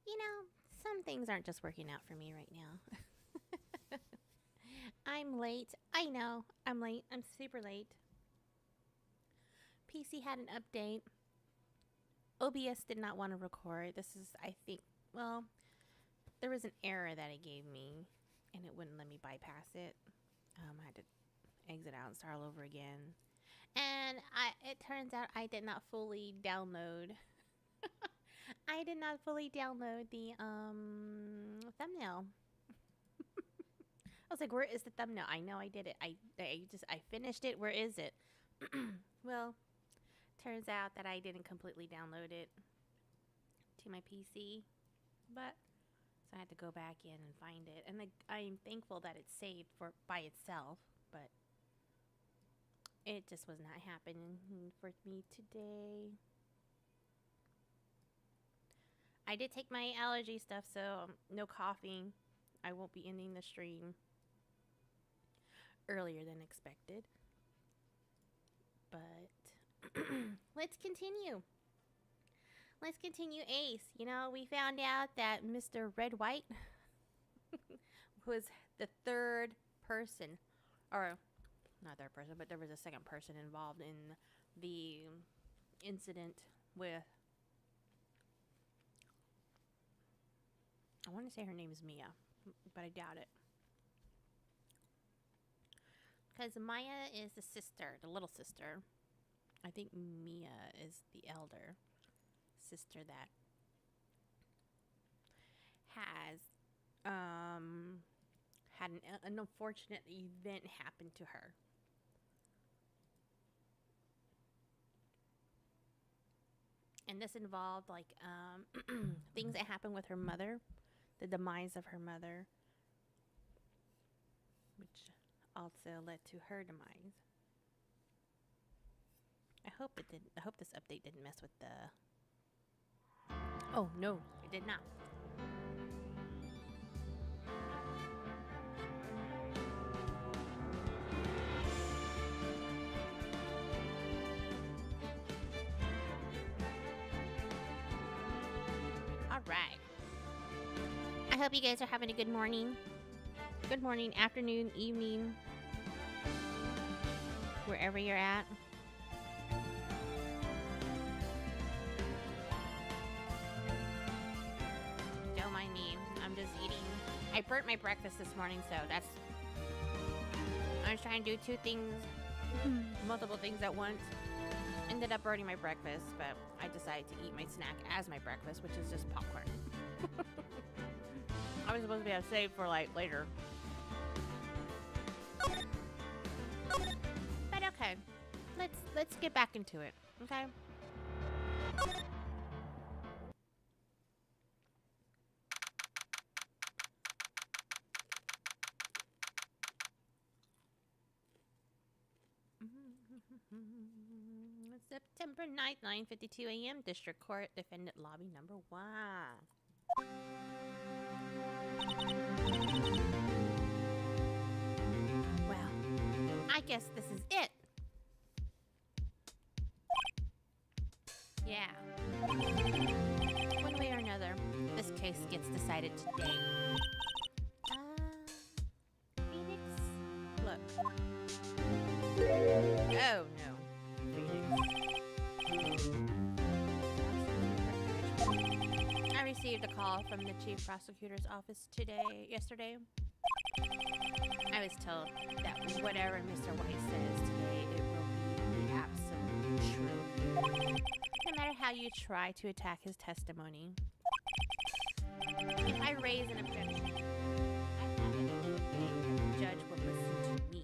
You know, some things aren't just working out for me right now. I'm late. I know. I'm late. I'm super late. PC had an update. OBS did not want to record. This is, I think, well, there was an error that it gave me, and it wouldn't let me bypass it. I had to exit out and start all over again. And it turns out I did not fully download. I did not fully download the thumbnail. I was like, where is the thumbnail? I know I did it. I finished it. Where is it? Well, turns out that I didn't completely download it to my PC, but so I had to go back in and find it. And I'm thankful that it's saved by itself, but it just was not happening for me today. I did take my allergy stuff, so no coughing. I won't be ending the stream earlier than expected. But let's continue. Let's continue Ace. You know, we found out that Mr. Red White was the third person, or not third person, but there was a second person involved in the incident with, I want to say her name is Mia, but I doubt it. Because Maya is the sister, the little sister. I think Mia is the elder sister that has had an unfortunate event happen to her. And this involved like things that happened with her mother, the demise of her mother. which also led to her demise. I hope it didn't. I hope this update didn't mess with the. Oh no, it did not. All right. I hope you guys are having a good morning. Good morning, afternoon, evening, wherever you're at. Don't mind me. I'm just eating. I burnt my breakfast this morning, so that's... I was trying to do two things, multiple things at once. Ended up burning my breakfast, but I decided to eat my snack as my breakfast, which is just popcorn. I was supposed to be able to save for like later. But okay. Let's get back into it. Okay? September 9th, 9:52 a.m. District Court, Defendant Lobby number 1. Well, I guess this is it. Yeah. One way or another, this case gets decided today. Phoenix? Look. Oh, no. I received a call from the Chief Prosecutor's office yesterday. I was told that whatever Mr. White says today, it will be the absolute truth. No matter how you try to attack his testimony. If I raise an objection, I have it in good faith that the judge will listen to me.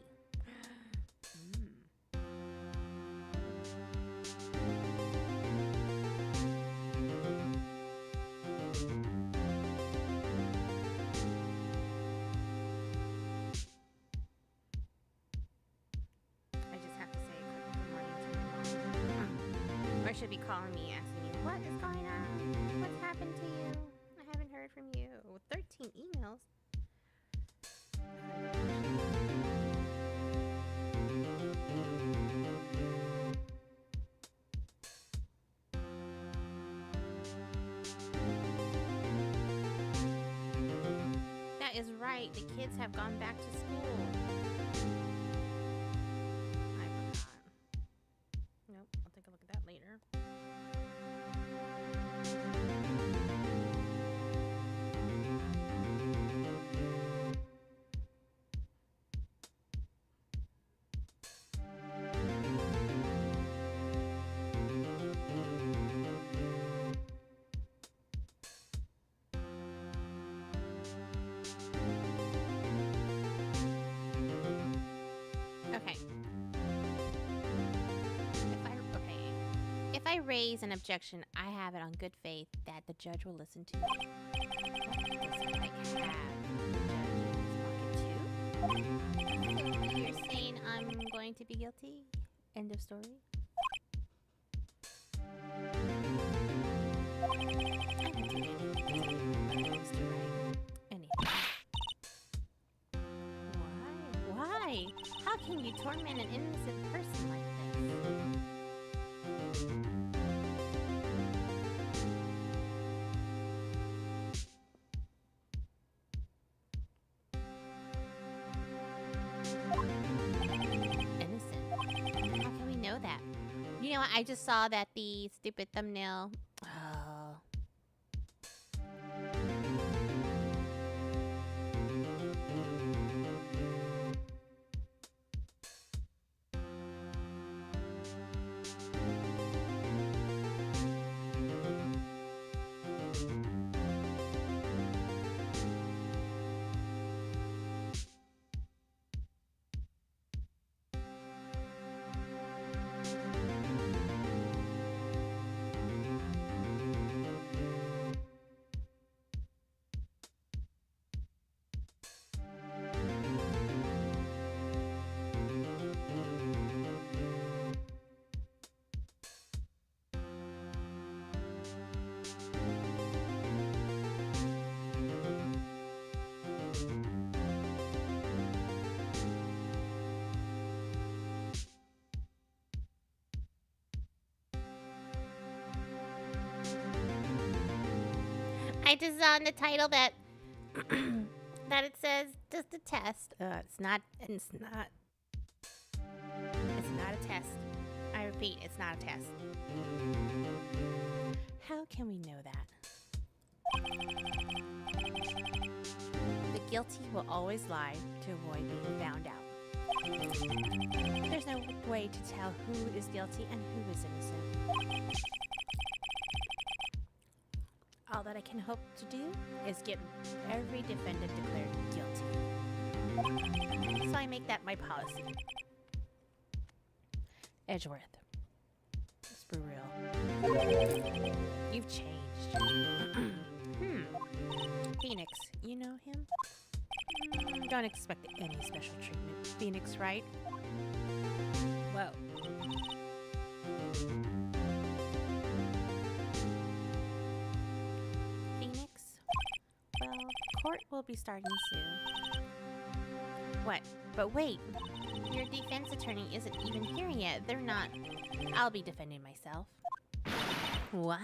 Should be calling me asking me what is going on, what's happened to you. I haven't heard from you. 13 emails. That is right, the kids have gone back to school. I forgot. Nope, I'll take a look at that later. Okay. If I raise an objection, I have it on good faith that the judge will listen to me. So you're saying I'm going to be guilty? End of story? Anyway. Why? How can you torment an innocent person like this? That. You know what? I just saw that the stupid thumbnail. Oh. I just saw in the title that that it says just a test. It's not a test. I repeat, it's not a test. How can we know that? The guilty will always lie to avoid being found out. There's no way to tell who is guilty and who is innocent. All that I can hope to do is get every defendant declared guilty. So I make that my policy. Edgeworth. Let's be real. You've changed. Phoenix, you know him? Don't expect any special treatment. Phoenix Wright? Whoa. Phoenix? Well, court will be starting soon. What? But wait. Your defense attorney isn't even here yet. They're not. I'll be defending myself. What?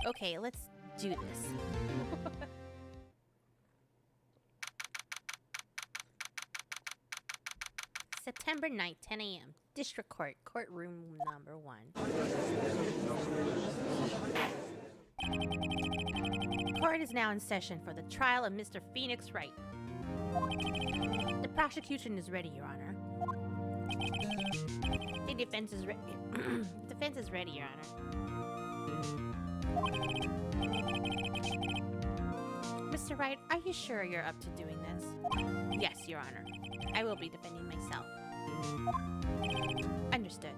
Okay, let's do this. September 9th, 10 a.m. District Court, courtroom number 1. Court is now in session for the trial of Mr. Phoenix Wright. The prosecution is ready, Your Honor. The defense is ready. Defense is ready, Your Honor. Mr. Wright, are you sure you're up to doing this? Yes, Your Honor. I will be defending myself. Understood.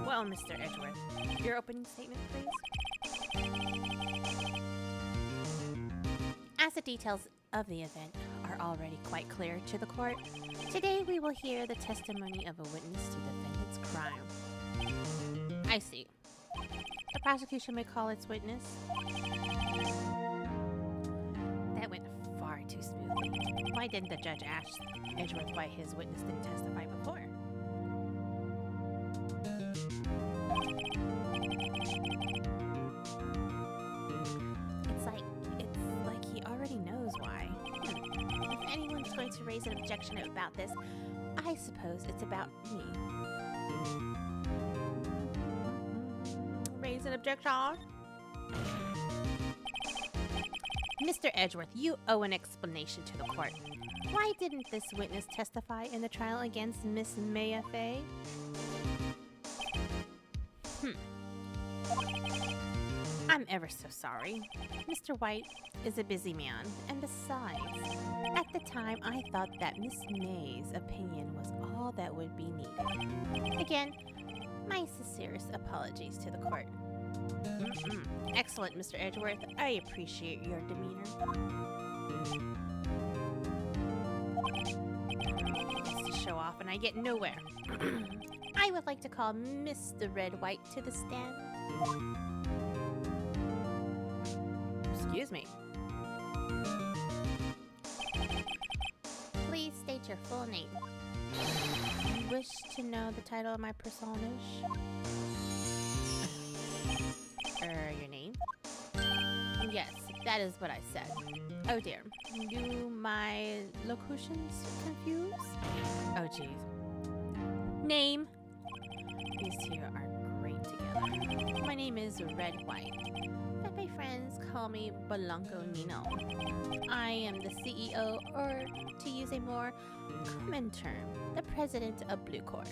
Well, Mr. Edgeworth, your opening statement, please. As the details of the event are already quite clear to the court, today we will hear the testimony of a witness to the defendant's crime. I see. The prosecution may call its witness. That went far too smoothly. Why didn't the judge ask Edgeworth why his witness didn't testify before? It's like he already knows why. If anyone's going to raise an objection about this, I suppose it's about me. Raise an objection? Mr. Edgeworth, you owe an explanation to the court. Why didn't this witness testify in the trial against Miss Maya Fay? I'm ever so sorry. Mr. White is a busy man, and besides, at the time I thought that Miss May's opinion was all that would be needed. Again, my sincerest apologies to the court. Excellent, Mr. Edgeworth. I appreciate your demeanor. It's to show off and I get nowhere. I would like to call Mr. Red White to the stand. Excuse me. Please state your full name. You wish to know the title of my personage? Your name? Yes, that is what I said. Oh dear. Do my locutions confuse? Oh jeez. Name? These two are great together. My name is Red White, but my friends call me Blanco Nino. I am the CEO, or to use a more common term, the president of Blue Corps.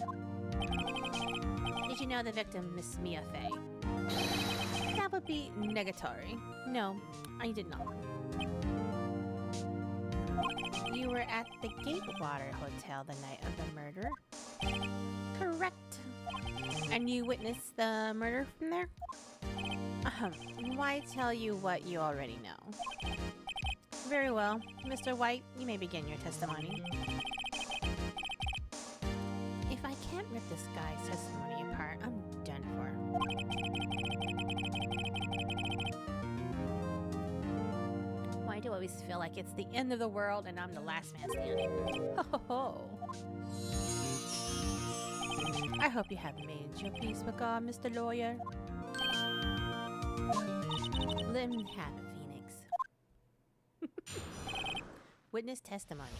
Did you know the victim, Miss Mia Fay? That would be negatory. No, I did not. You were at the Gatewater Hotel the night of the murder? Correct. And you witnessed the murder from there? Why tell you what you already know? Very well. Mr. White, you may begin your testimony. If I can't rip this guy's testimony apart, I'm done for. Why do I always feel like it's the end of the world and I'm the last man standing? Ho ho ho. I hope you have made your peace with God, Mr. Lawyer. Let him have it, Phoenix. Witness testimony.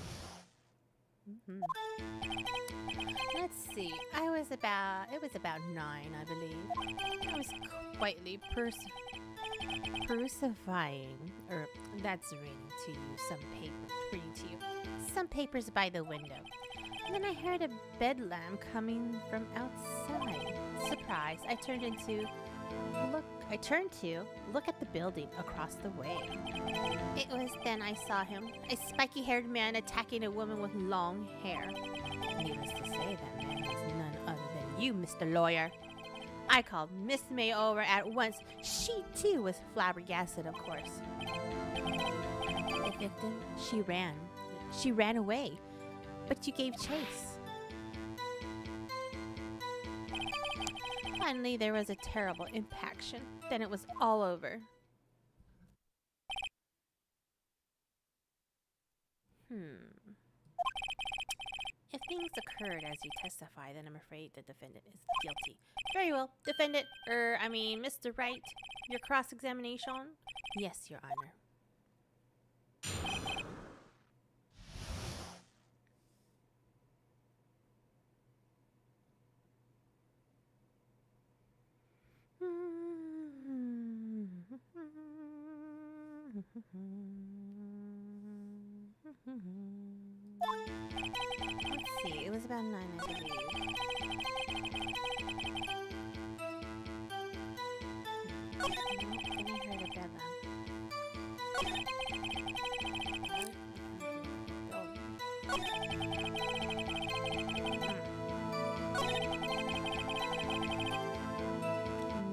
Let's see. It was about 9, I believe. I was quietly persifying, or that's reading to you some papers by the window. And then I heard a bedlam coming from outside. Surprised, I turned to look at the building across the way. It was then I saw him, a spiky-haired man attacking a woman with long hair. Needless to say, that man was none other than you, Mr. Lawyer. I called Miss May over at once. She, too, was flabbergasted, of course. The victim, she ran. She ran away, but you gave chase. Finally, there was a terrible impaction. Then it was all over. If things occurred as you testify, then I'm afraid the defendant is guilty. Very well. Defendant, Mr. Wright, your cross-examination? Yes, Your Honor. Let's see, it was about 9, I believe. Then I heard a bedlam.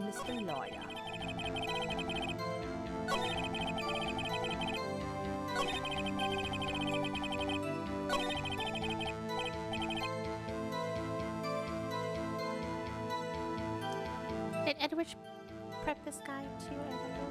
Mr. Lawyer. Did Edward prep this guy too? I wonder.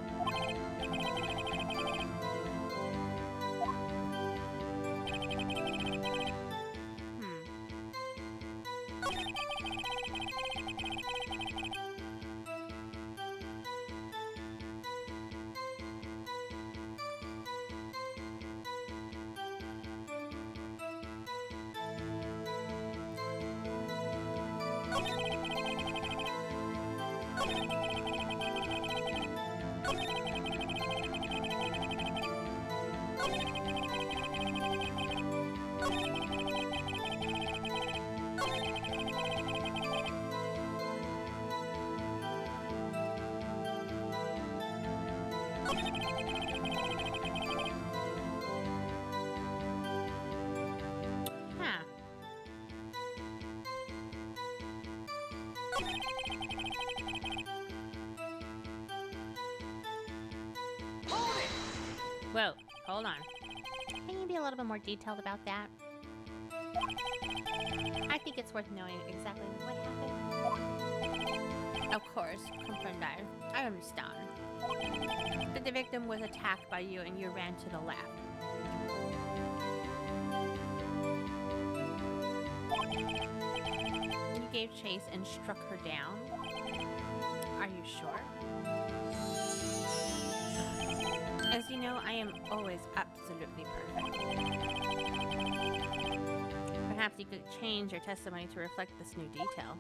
Whoa, hold on. Can you be a little bit more detailed about that? I think it's worth knowing exactly what happened. Of course, comprende. I understand. That the victim was attacked by you and you ran to the left. You gave chase and struck her down. Are you sure? As you know, I am always absolutely perfect. Perhaps you could change your testimony to reflect this new detail.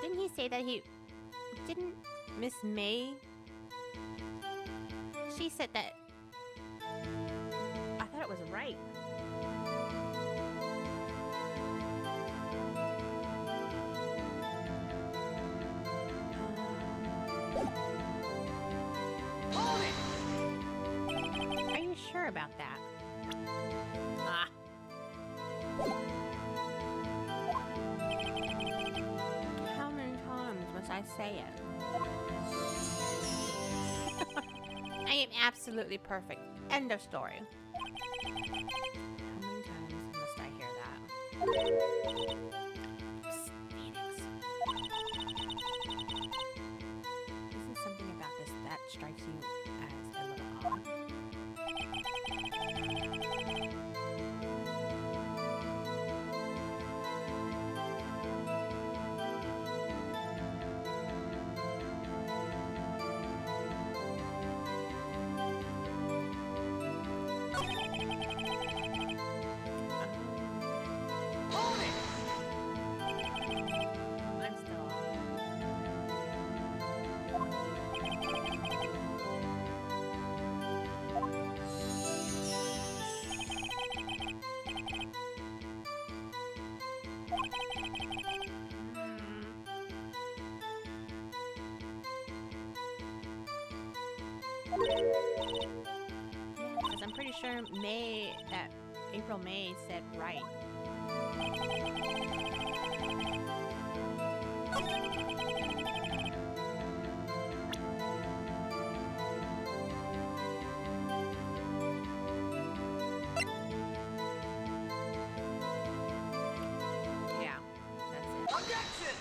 Didn't he say that he... Didn't Miss May... She said that... I thought it was right. Are you sure about that? Ah. How many times must I say it? I am absolutely perfect. End of story. How many times must I hear that? Psst, Phoenix. Isn't something about this that strikes you as a little odd? Because I'm pretty sure April May said right. Yeah, that's it. Objection!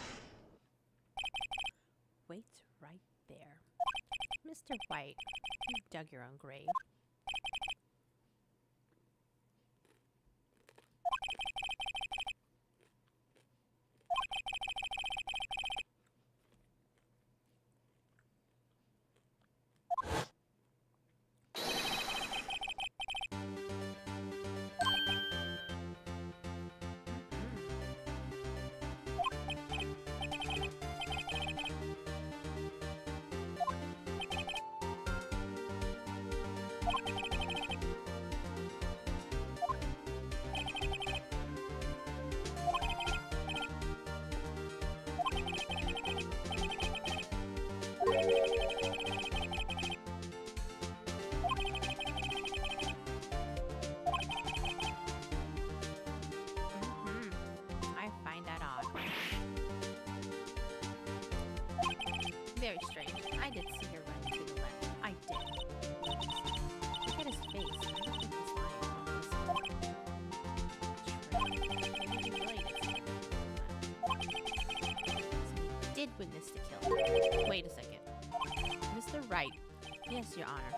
Wait right there. Mr. White, you dug your own grave. I find that odd. Very strange. I did see her run to the left. I did. Look at his face. I don't think he's lying about this. Maybe he really did see her. So he did witness the kill. Wait a second. Mr. Wright. Yes, Your Honor.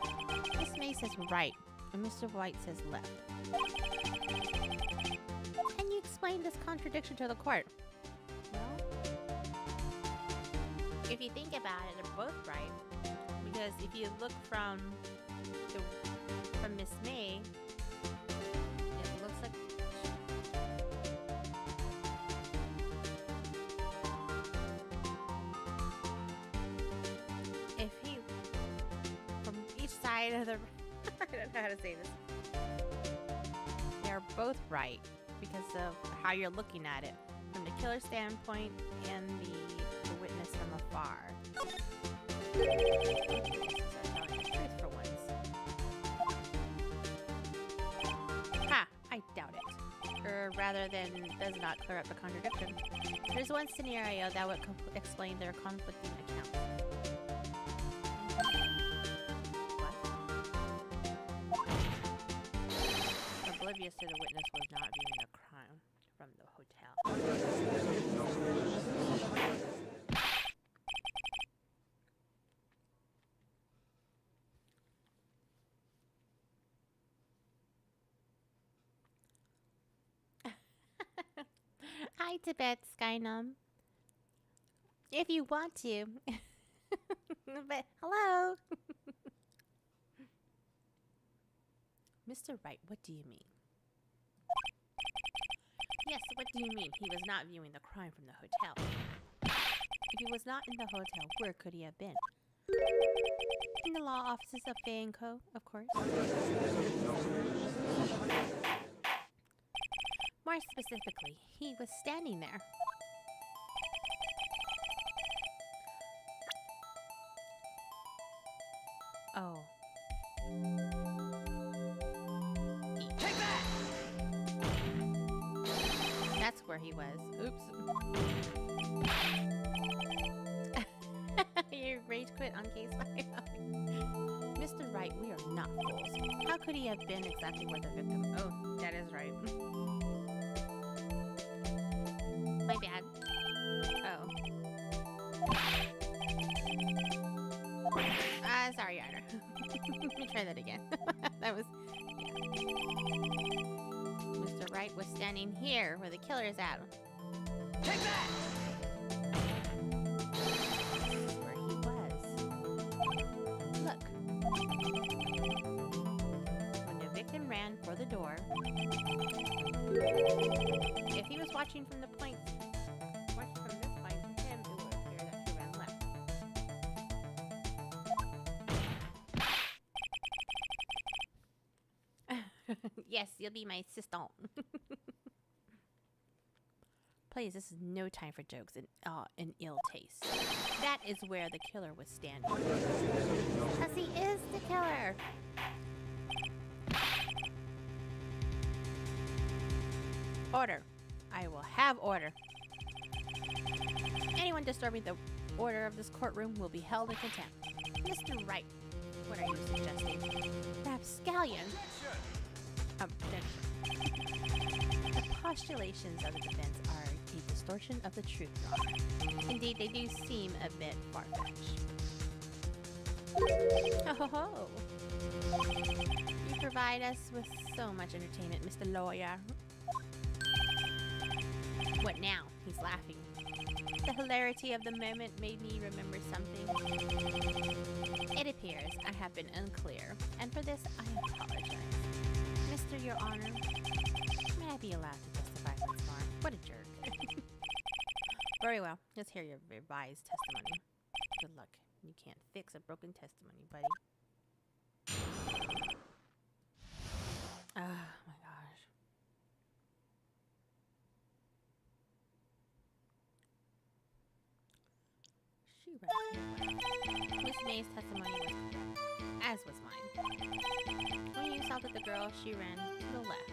Miss May says right, and Mr. White says left. Can you explain this contradiction to the court? Well, if you think about it, they're both right. Because if you look from Miss May, it looks like if he from each side of the I don't know how to say this. They're both right because of how you're looking at it from the killer standpoint and the witness from afar. Witnesses are telling the truth for once. Ha! I doubt it. Or rather than does not clear up the contradiction. There's one scenario that would explain their conflicting accounts. Oblivious to the witness was not viewing the crime from the hotel. Hi, Tibet Skynum. If you want to. But hello. Mr. Wright, what do you mean? Yes, what do you mean? He was not viewing the crime from the hotel. If he was not in the hotel, where could he have been? In the law offices of Fay & Co., of course. More specifically, he was standing there. Oh. Take that! That's where he was. Oops. You rage quit on case 5. Mr. Wright, we are not fools. How could he have been exactly where the victim... Oh, that is right. My bad. Oh. Sorry, Honor. Let me try that again. That was... Yeah. Mr. Wright was standing here where the killer is at. Take that! This is where he was. Look. When the victim ran for the door, if he was watching from the point, watching from this point to him, it would appear that he ran left. Yes, you'll be my assistant. Please, this is no time for jokes and ill taste. That is where the killer was standing. Because he is the killer. Order. I will have order. Anyone disturbing the order of this courtroom will be held in contempt. Mr. Wright, what are you suggesting? Rapscallion. The postulations of the defense are a distortion of the truth, Your Honor. Indeed, they do seem a bit far-fetched. Oh ho ho! You provide us with so much entertainment, Mr. Lawyer. What now? He's laughing. The hilarity of the moment made me remember something. It appears I have been unclear, and for this I apologize. Mr. Your Honor, may I be allowed to testify once more? What a jerk. Very well. Let's hear your revised testimony. Good luck. You can't fix a broken testimony, buddy. Oh my gosh. She read. Miss May's testimony was correct, as was mine. When you assaulted the girl, she ran to the left.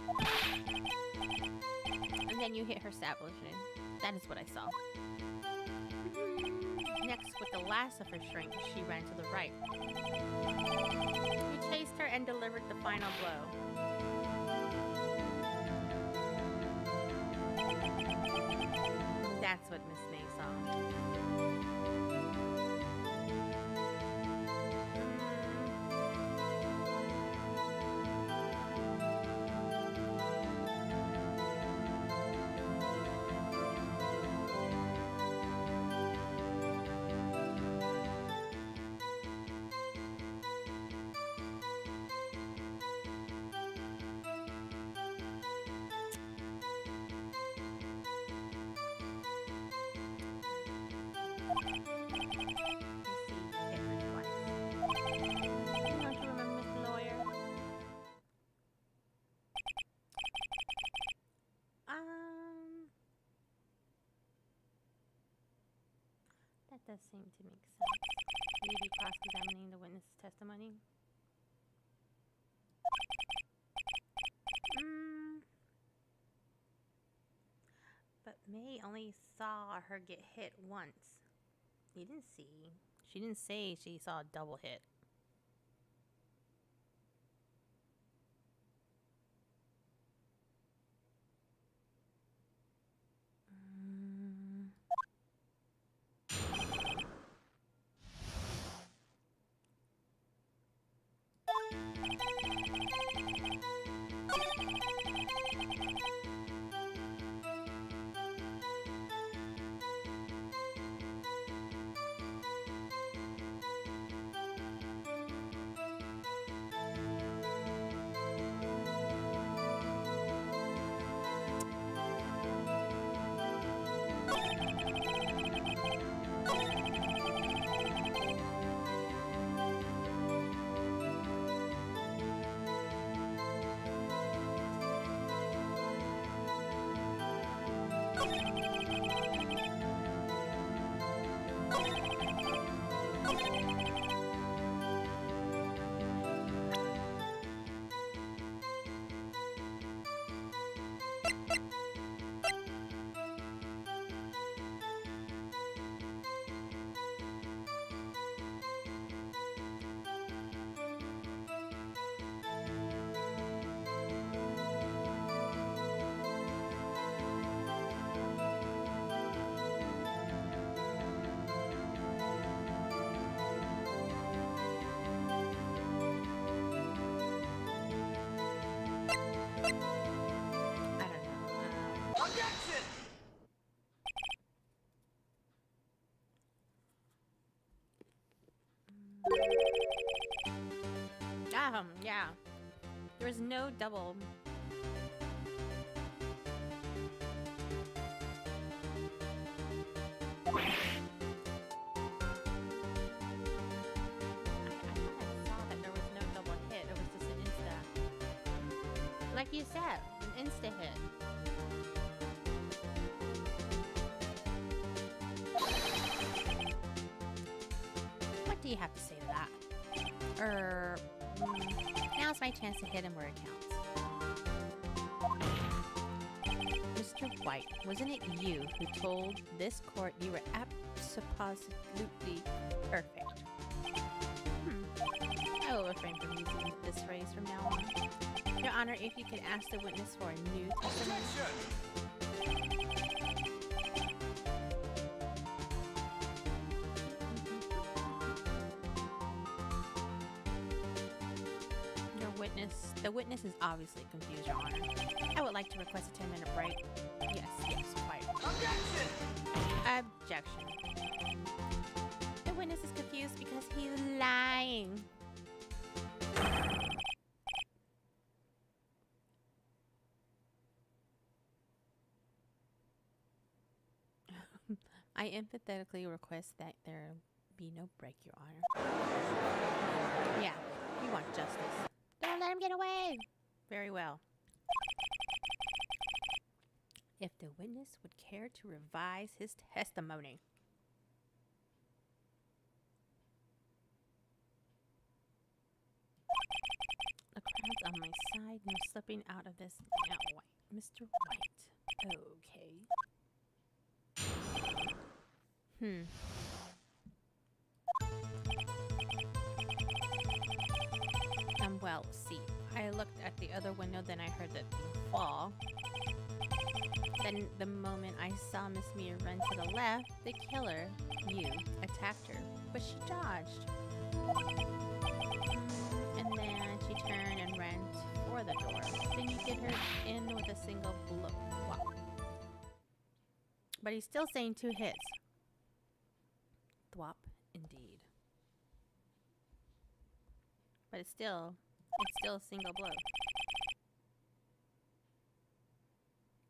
And then you hit her savagely. That is what I saw. Next, with the last of her strength, she ran to the right. You chased her and delivered the final blow. That's what Miss May saw. That does seem to make sense. Maybe cross-examining the witness's testimony. But May only saw her get hit once. He didn't see. She didn't say she saw a double hit. Yeah. There was no double. I saw that there was no double hit. It was just an insta. Like you said, an insta hit. do you have to say to that? Now's my chance to hit him where it counts. Mr. White, wasn't it you who told this court you were absolutely perfect? I will refrain from using this phrase from now on. Your Honor, if you could ask the witness for a new testimony. The witness is obviously confused, Your Honor. I would like to request a 10-minute break. Yes, quite. Objection. The witness is confused because he's lying. I empathetically request that there be no break, Your Honor. Yeah, we want justice. Don't let him get away! Very well. If the witness would care to revise his testimony. The crowd's on my side. No slipping out of this now. Mr. White. Okay. Well, see, I looked at the other window, then I heard that thing fall. Then, the moment I saw Miss Mia run to the left, the killer, you, attacked her, but she dodged. And then she turned and ran for the door. Then you get her in with a single blow. Wow. But he's still saying 2 hits. Thwop, indeed. But it's still a single blow.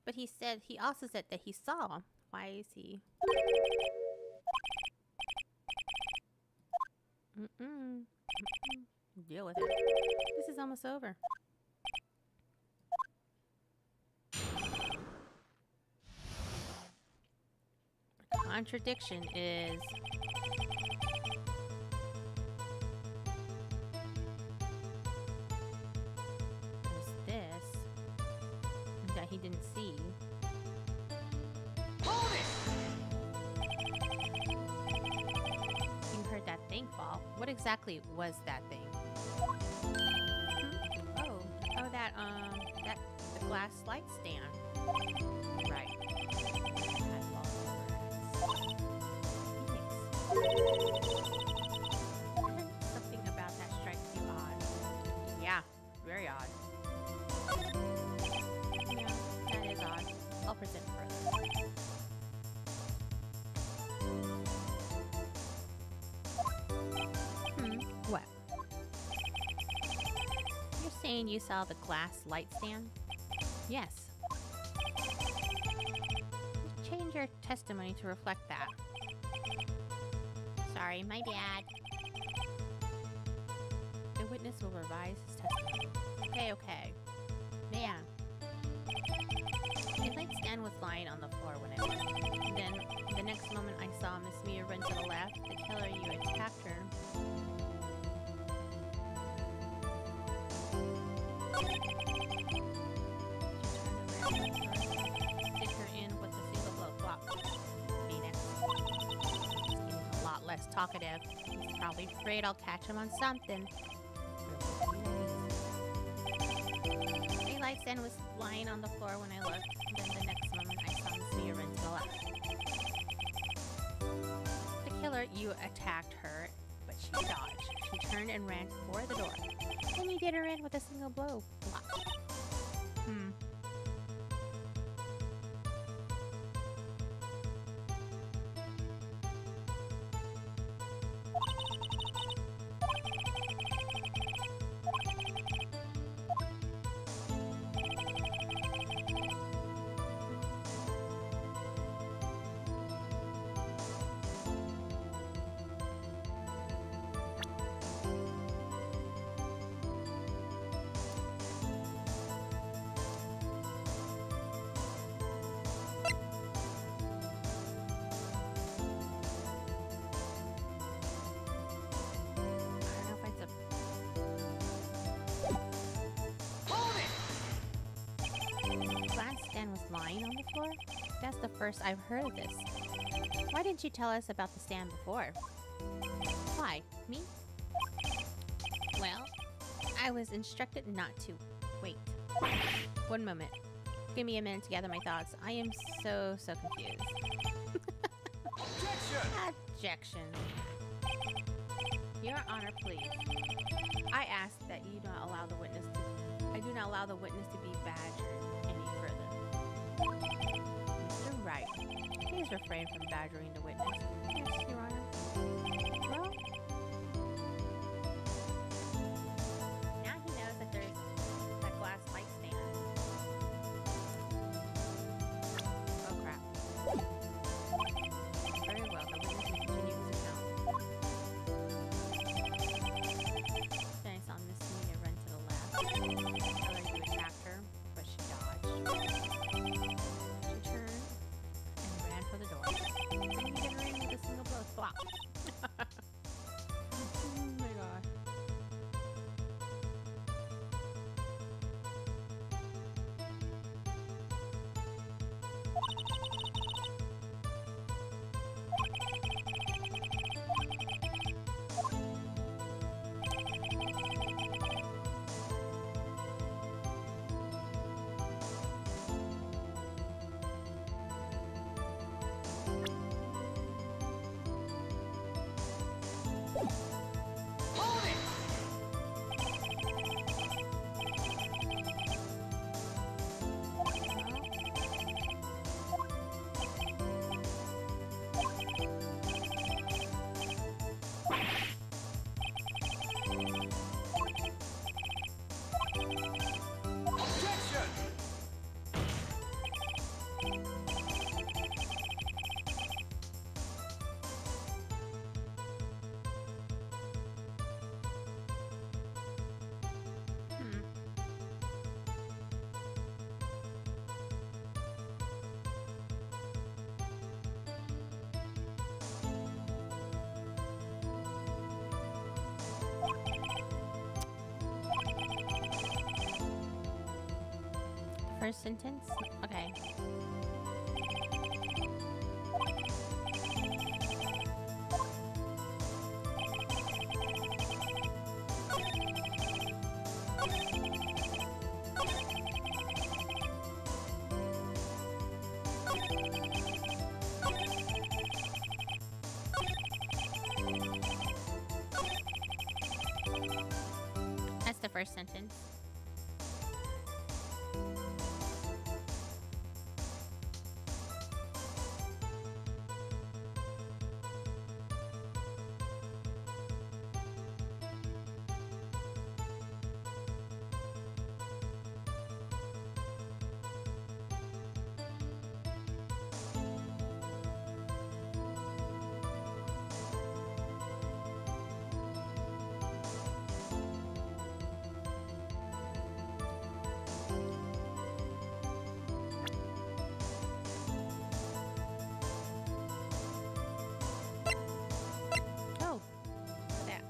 But he also said that he saw. Why is he? Deal with it. This is almost over. The contradiction is he didn't see. Hold it! You heard that thing fall. What exactly was that thing? Oh, the glass light stand. Right. Something about that strikes you odd. Yeah, very odd. I'll present further. What? You're saying you saw the glass light stand? Yes. Change your testimony to reflect that. Sorry, my bad. The witness will revise his testimony. Okay. Man. The light stand was lying on the floor when I went. Then, the next moment I saw Miss Mia run to the left. The killer, you attacked her. Stick her in with a single blow. Flop. Phoenix. He's getting a lot less talkative. He's probably afraid I'll catch him on something. The light stand was lying on the floor when I looked. Then the next moment I saw Miss Mia run to the left. The killer, you attacked her, but she dodged. She turned and ran for the door. Then you get her in with a single blow. Flop. stand was lying on the floor? That's the first I've heard of this. Why didn't you tell us about the stand before? Why? Me? Well, I was instructed not to. Wait. One moment. Give me a minute to gather my thoughts. I am so confused. Objection. Your Honor, please. I ask that you not allow the witness to... I do not allow the witness to be badgered any further. Mr. Wright, please refrain from badgering the witness. Yes, Your Honor. Well... now he knows that there's a glass light stand. Oh, crap. Very well, the witness will continue his account. Then I saw Miss Nina run to the left. Other you attacked her, but she dodged. She turned and ran for the door. And you didn't ring with a single blow. Flop. Oh my god. Hold it! Objection! First sentence? Okay. That's the first sentence. Oh, look at that.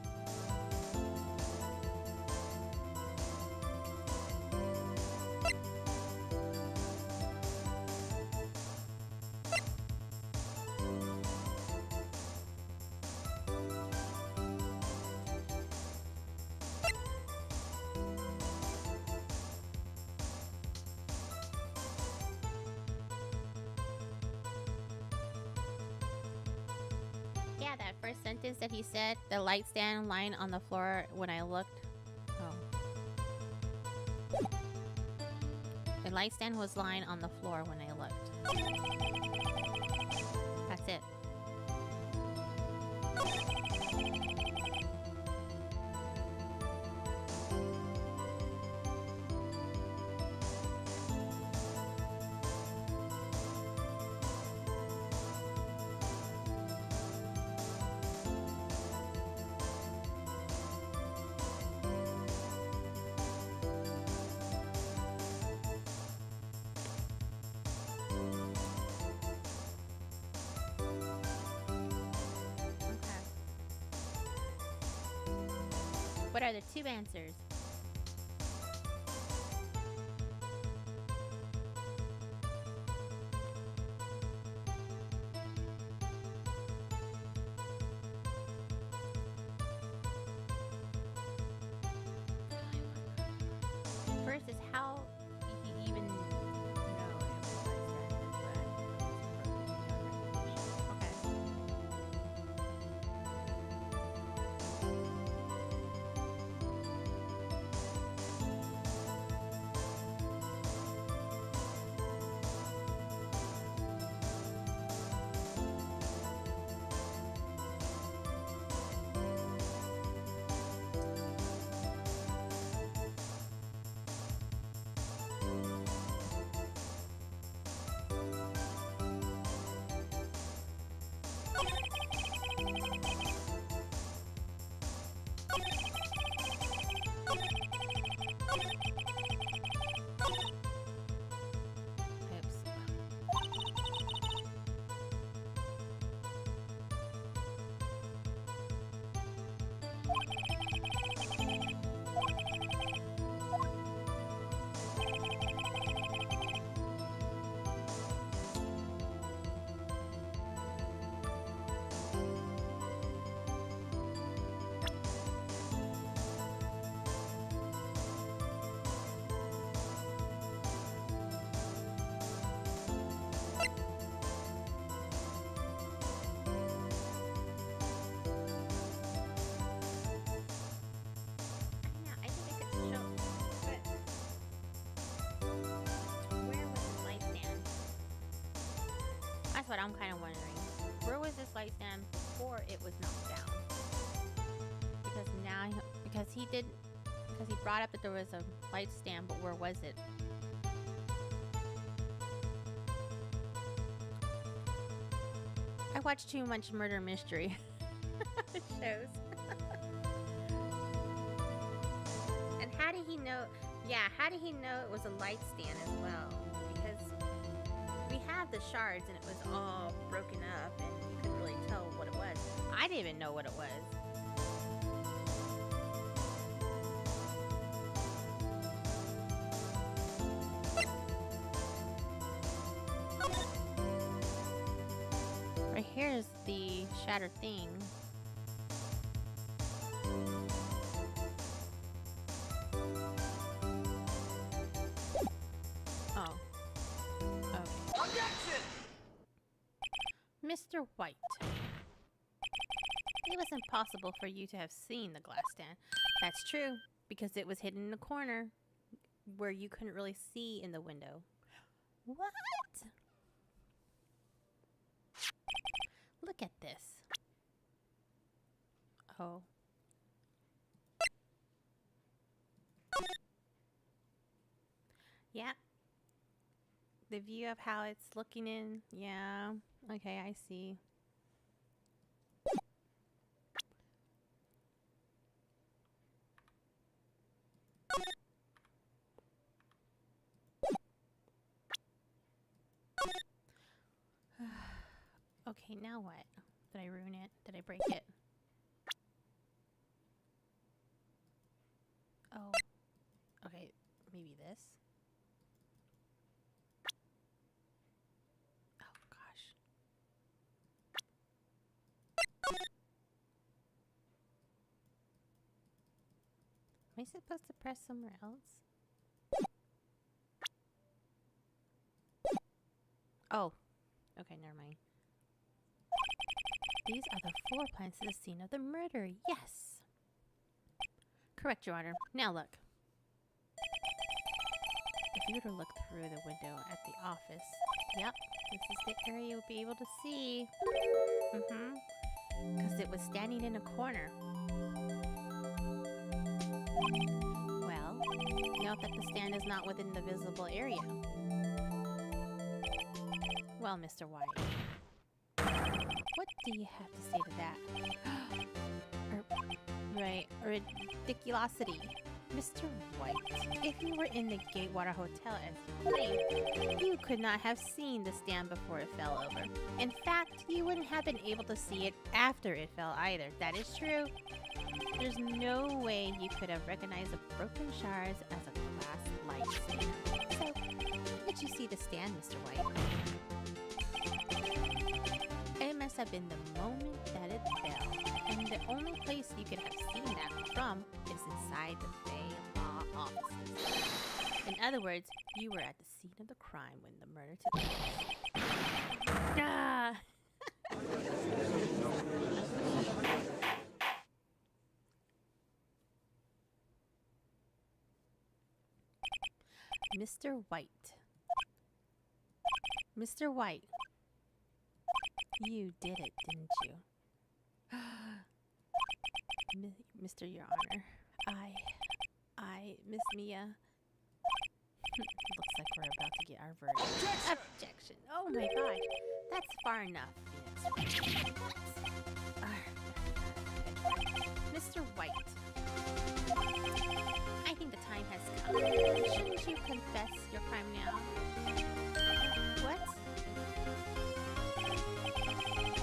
Yeah, that first sentence that he said, the light stand lying on the floor when I looked. Oh. The light stand was lying on the floor when I looked. That's it. What are the two answers? what I'm kind of wondering. Where was this light stand before it was knocked down? Because now, because he brought up that there was a light stand, but where was it? I watch too much murder mystery shows. And how did he know? Yeah, how did he know it was a light stand as well? Because we have the shards and it was all broken up and you couldn't really tell what it was. I didn't even know what it was. Right here is the shattered thing. Oh. Okay. Objection! Mr. White. It was impossible for you to have seen the glass stand. That's true, because it was hidden in the corner where you couldn't really see in the window. What? Look at this. Oh. Yeah. The view of how it's looking in. Yeah. Okay, I see. Okay, now what? Did I ruin it? Did I break it? Oh. Okay, maybe this. Oh gosh. Am I supposed to press somewhere else? Oh. Okay, never mind. These are the floor plans to the scene of the murder. Yes. Correct, Your Honor. Now look. If you were to look through the window at the office, yep, this is the area you'll be able to see. Because it was standing in a corner. Well, note that the stand is not within the visible area. Well, Mr. White, what do you have to say to that? Ridiculosity. Mr. White, if you were in the Gatewater Hotel as you claimed, you could not have seen the stand before it fell over. In fact, you wouldn't have been able to see it after it fell either. That is true. There's no way you could have recognized the broken shards as a glass light stand. So, how did you see the stand, Mr. White? It must have been the moment that it fell. And the only place you could have seen that from is inside the Bay Law offices. In other words, you were at the scene of the crime when the murder took place. Ah! Mr. White. Mr. White. You did it, didn't you? Mr. Your Honor, I, Miss Mia. Looks like we're about to get our verdict. Objection! Oh my gosh, that's far enough. Mr. White, I think the time has come. Shouldn't you confess your crime now? What?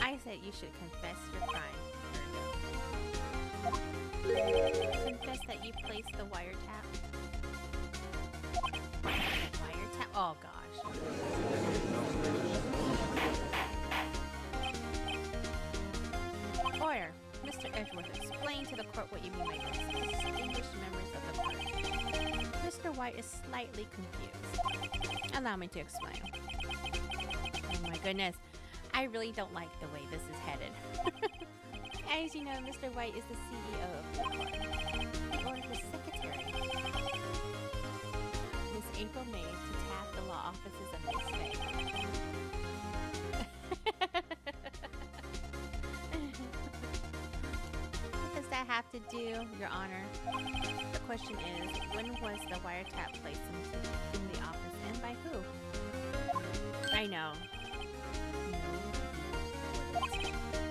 I said you should confess your crime. Confess that you placed the wiretap. Wiretap? Oh gosh. Order. Mr. Edgeworth, explain to the court what you mean by this. Distinguished members of the court. Mr. White is slightly confused. Allow me to explain. Oh my goodness. I really don't like the way this is headed. As you know, Mr. White is the CEO of the court, or the secretary. Miss April May to tap the law offices of Miss May. have to do, Your Honor? The question is, when was the wiretap placed in the office and by who? I know.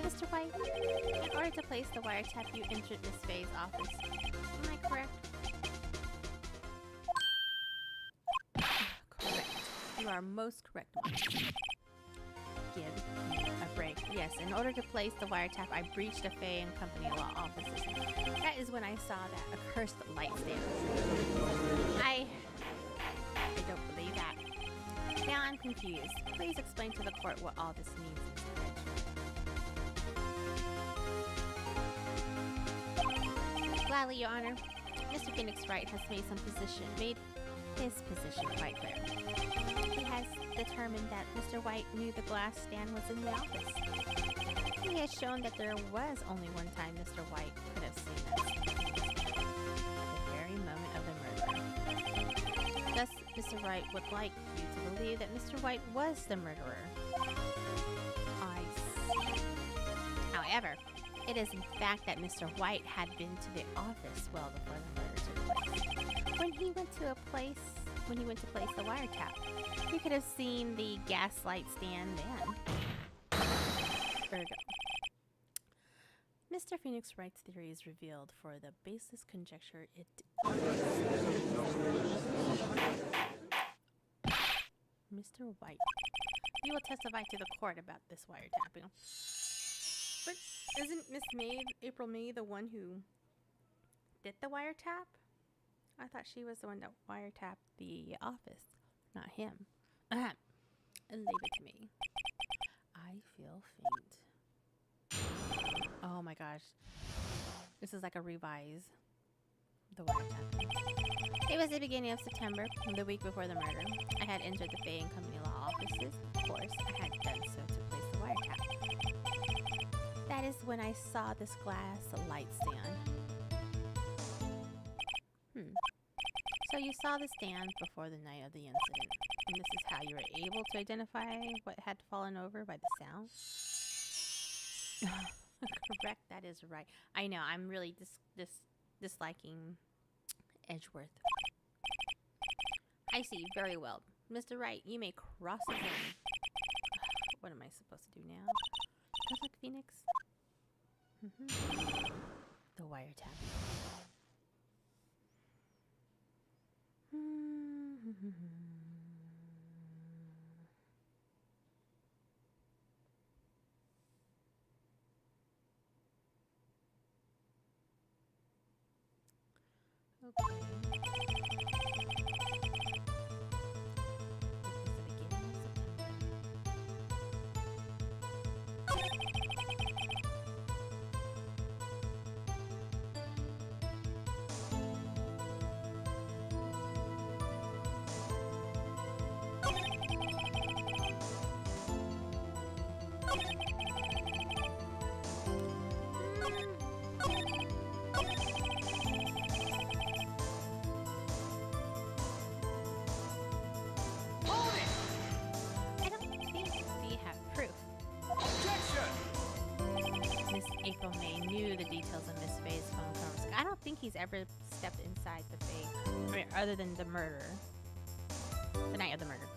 Mr. White, in order to place the wiretap, you entered Miss Faye's office. Am I correct? Correct. You are most correct, Mom. Give me a break. Yes, in order to place the wiretap, I breached the Faye and Company law offices. That is when I saw that accursed light stand. I don't believe that. Now I'm confused. Please explain to the court what all this means, Mr. Rich. Gladly, Your Honor. Mr. Phoenix Wright has made his position quite clear. He has determined that Mr. White knew the glass stand was in the office. He has shown that there was only one time Mr. White could have seen that at the very moment of the murder. Thus, Mr. Wright would like you to believe that Mr. White was the murderer. I see. However, it is in fact that Mr. White had been to the office well before the murder took place. When he went to place the wiretap, he could have seen the gaslight stand then. Ergo. Mr. Phoenix Wright's theory is revealed for the baseless conjecture it Mr. White, you will testify to the court about this wiretapping. But isn't Miss May, April May, the one who did the wiretap? I thought she was the one that wiretapped the office, not him. And leave it to me. I feel faint. Oh my gosh. This is like a revise. The wiretapping. It was the beginning of September, the week before the murder. I had entered the Faye and Company law offices. Of course, I had done so to place the wiretap. That is when I saw this glass light stand. So you saw the stand before the night of the incident. And this is how you were able to identify what had fallen over by the sound? Correct, that is right. I know, I'm really disliking Edgeworth. I see, very well. Mr. Wright, you may cross examine. What am I supposed to do now? Good luck, Phoenix. The wiretap. Okay. April May knew the details of Miss Faye's phone conversation. I don't think he's ever stepped inside the Faye, I mean, other than the murder. The night of the murder.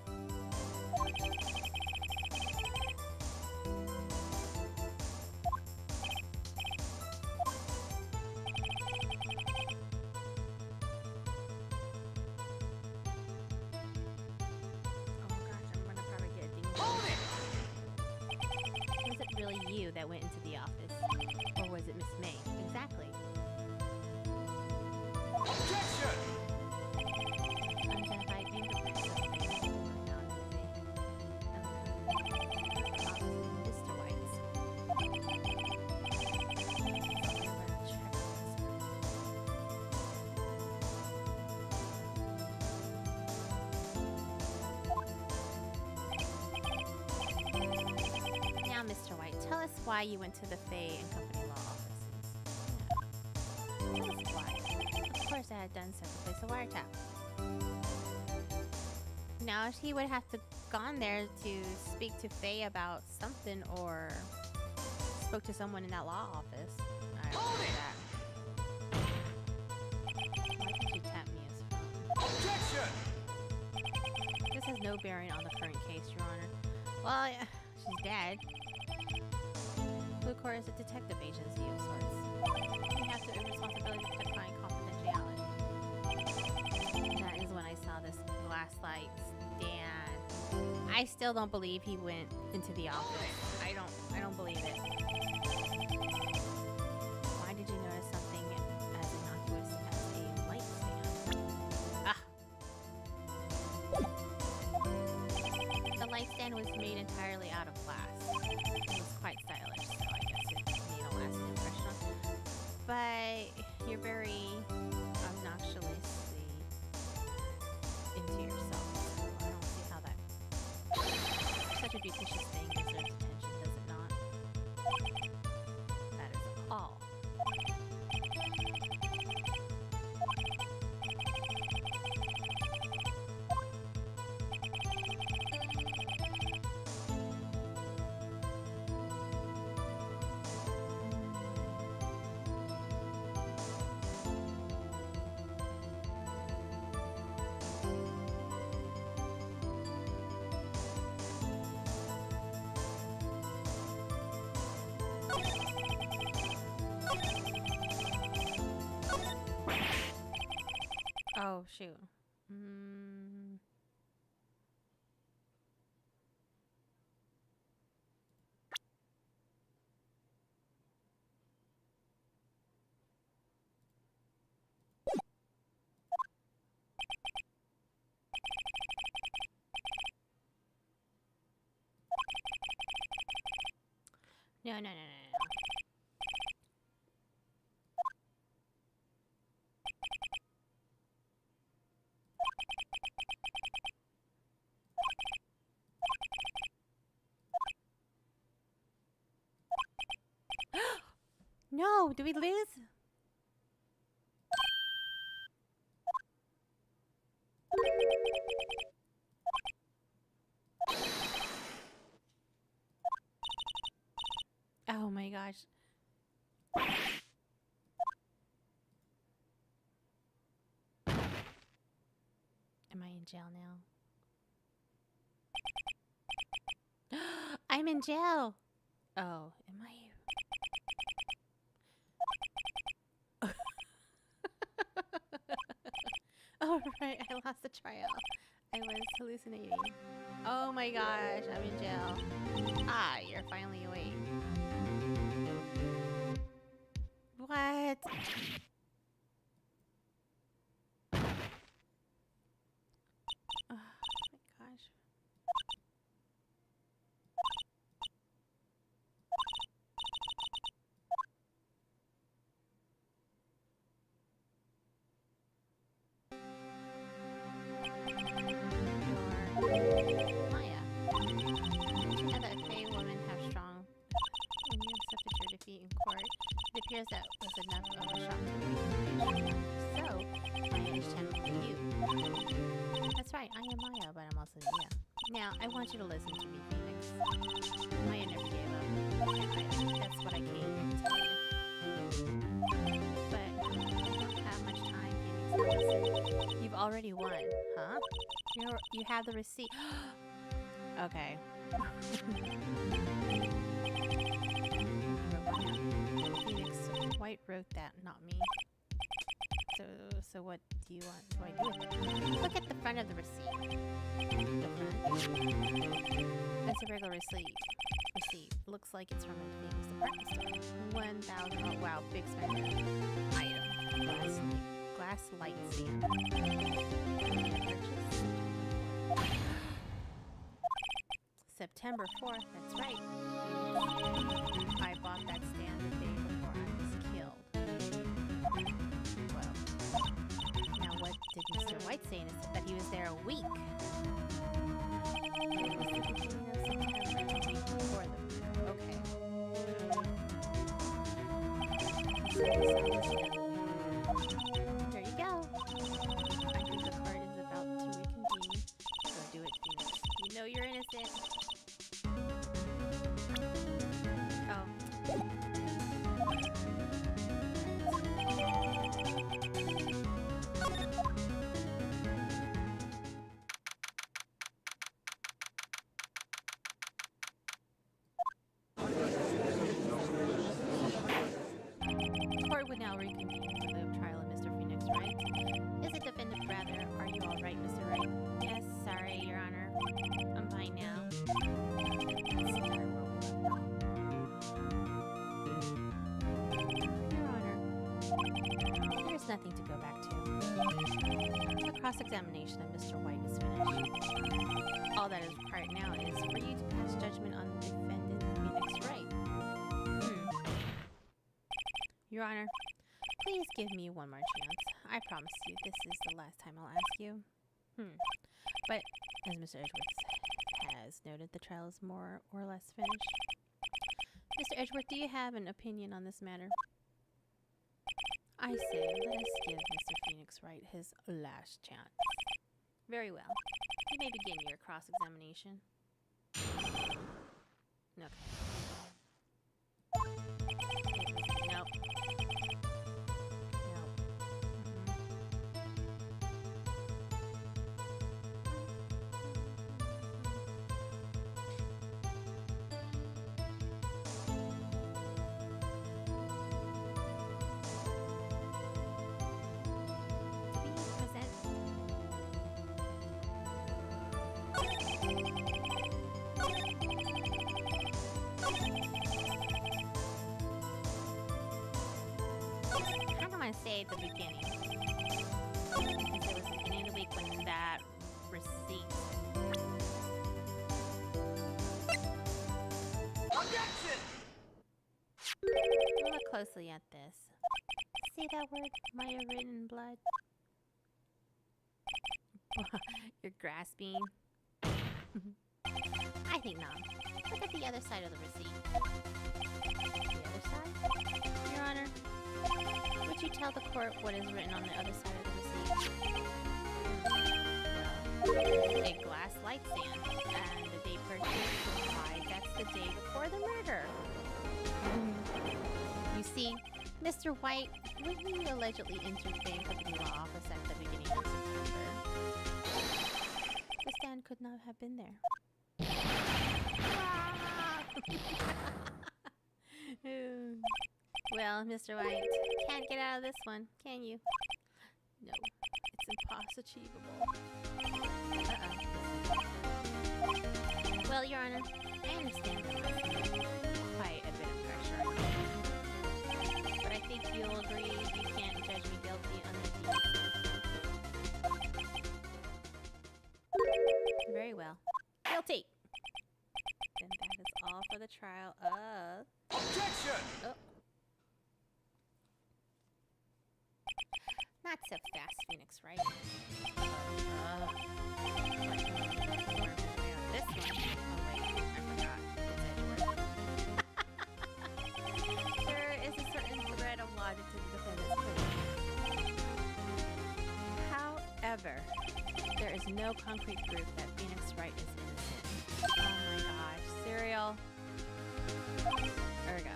That went into the office, or was it Miss May? Exactly. Objection! Unidentified fingerprints. Mr. White's. Now, Mr. White, tell us why you went to the Faye and Company law offices. Tell us why. Of course, I had done so to place a wiretap. Now, if he would have to gone there to speak to Faye about something or spoke to someone in that law office, I don't know that. no bearing on the current case, Your Honor. Well, she's dead. Blue Corps is a detective agency of sorts. We have the responsibility to define confidentiality. That is when I saw this glass light stand. I still don't believe he went into the office. I don't believe it. Why did you notice something as innocuous as a light stand? The light stand was made entirely out of glass. It was quite stylish, so I guess it made a lasting impression. But you're very obnoxiously into yourself. So I don't see how that such a beauticious thing deserves attention, does it not? That is all. Oh, shoot. No. No, do we lose? Oh my gosh. Am I in jail now? I'm in jail. Oh, am I? Oh, right. I lost the trial. I was hallucinating. Oh my gosh. I'm in jail. Ah, you're finally awake. What? Oh my gosh. Maya. And that Fae woman have strong. When you accepted your defeat in court, it appears that was enough of a shock to me. So, Maya is channeling you. That's right, I am Maya, but I'm also Nia. Now, I want you to listen to me, Phoenix. Maya never gave up. That's what I came to tell you. But I don't have much time, Phoenix, to listen. You've already won, huh? You have the receipt. Okay. Phoenix Wright wrote that, not me. So what do you want? What do I do with it? Look at the front of the receipt. The front. That's a regular receipt. Looks like it's from a Phoenix department store. 1,000. Oh wow, big spender. Item. Glass light stand. Purchase. September 4th, that's right. I bought that stand the day before I was killed. Well, now what did Mr. White say? That he was there a week. It was the beginning of September, the week before the... Okay. There you go. I think the card is about to reconvene. So do it, Phoenix. You know you're innocent. Oh. reconvene for the trial of Mr. Phoenix Wright. Is it defendant brother? Are you all right, Mr. Wright? Yes, sorry, Your Honor. I'm fine now. Let's start where we left off. Your Honor, there's nothing to go back to. The cross-examination of Mr. White is finished. All that is required now is for you to pass judgment on the defendant Phoenix Wright. Your Honor, please give me one more chance. I promise you this is the last time I'll ask you. But as Mr. Edgeworth has noted, the trial is more or less finished. Mr. Edgeworth, do you have an opinion on this matter? I say, let us give Mr. Phoenix Wright his last chance. Very well. You may begin your cross-examination. Okay. Nope. Nope. Present. Say at the beginning. Because it was the beginning of the week when that receipt. Objection! Look closely at this. See that word, Maya, written in blood? You're grasping. I think not. Look at the other side of the receipt. The other side? Your Honor, would you tell the court what is written on the other side of the receipt? Well, a glass light stand, and the date purchased implied that's the day before the murder. You see, Mr. White, when you allegedly entered the Bank of the law office at the beginning of September, the stand could not have been there. Well, Mr. White, can't get out of this one, can you? No, it's impossible. Well, Your Honor, I understand there must be quite a bit of pressure on you. But I think you'll agree you can't judge me guilty on the accused. Very well. Guilty! Then that is all for the trial of... Objection! Oh. Not so fast, Phoenix Wright. This one. Oh wait, I forgot. It's Edgeworth. There is a certain thread of logic to the defendant's claim. However, there is no concrete proof that Phoenix Wright is innocent. Oh my gosh, cereal. There we go.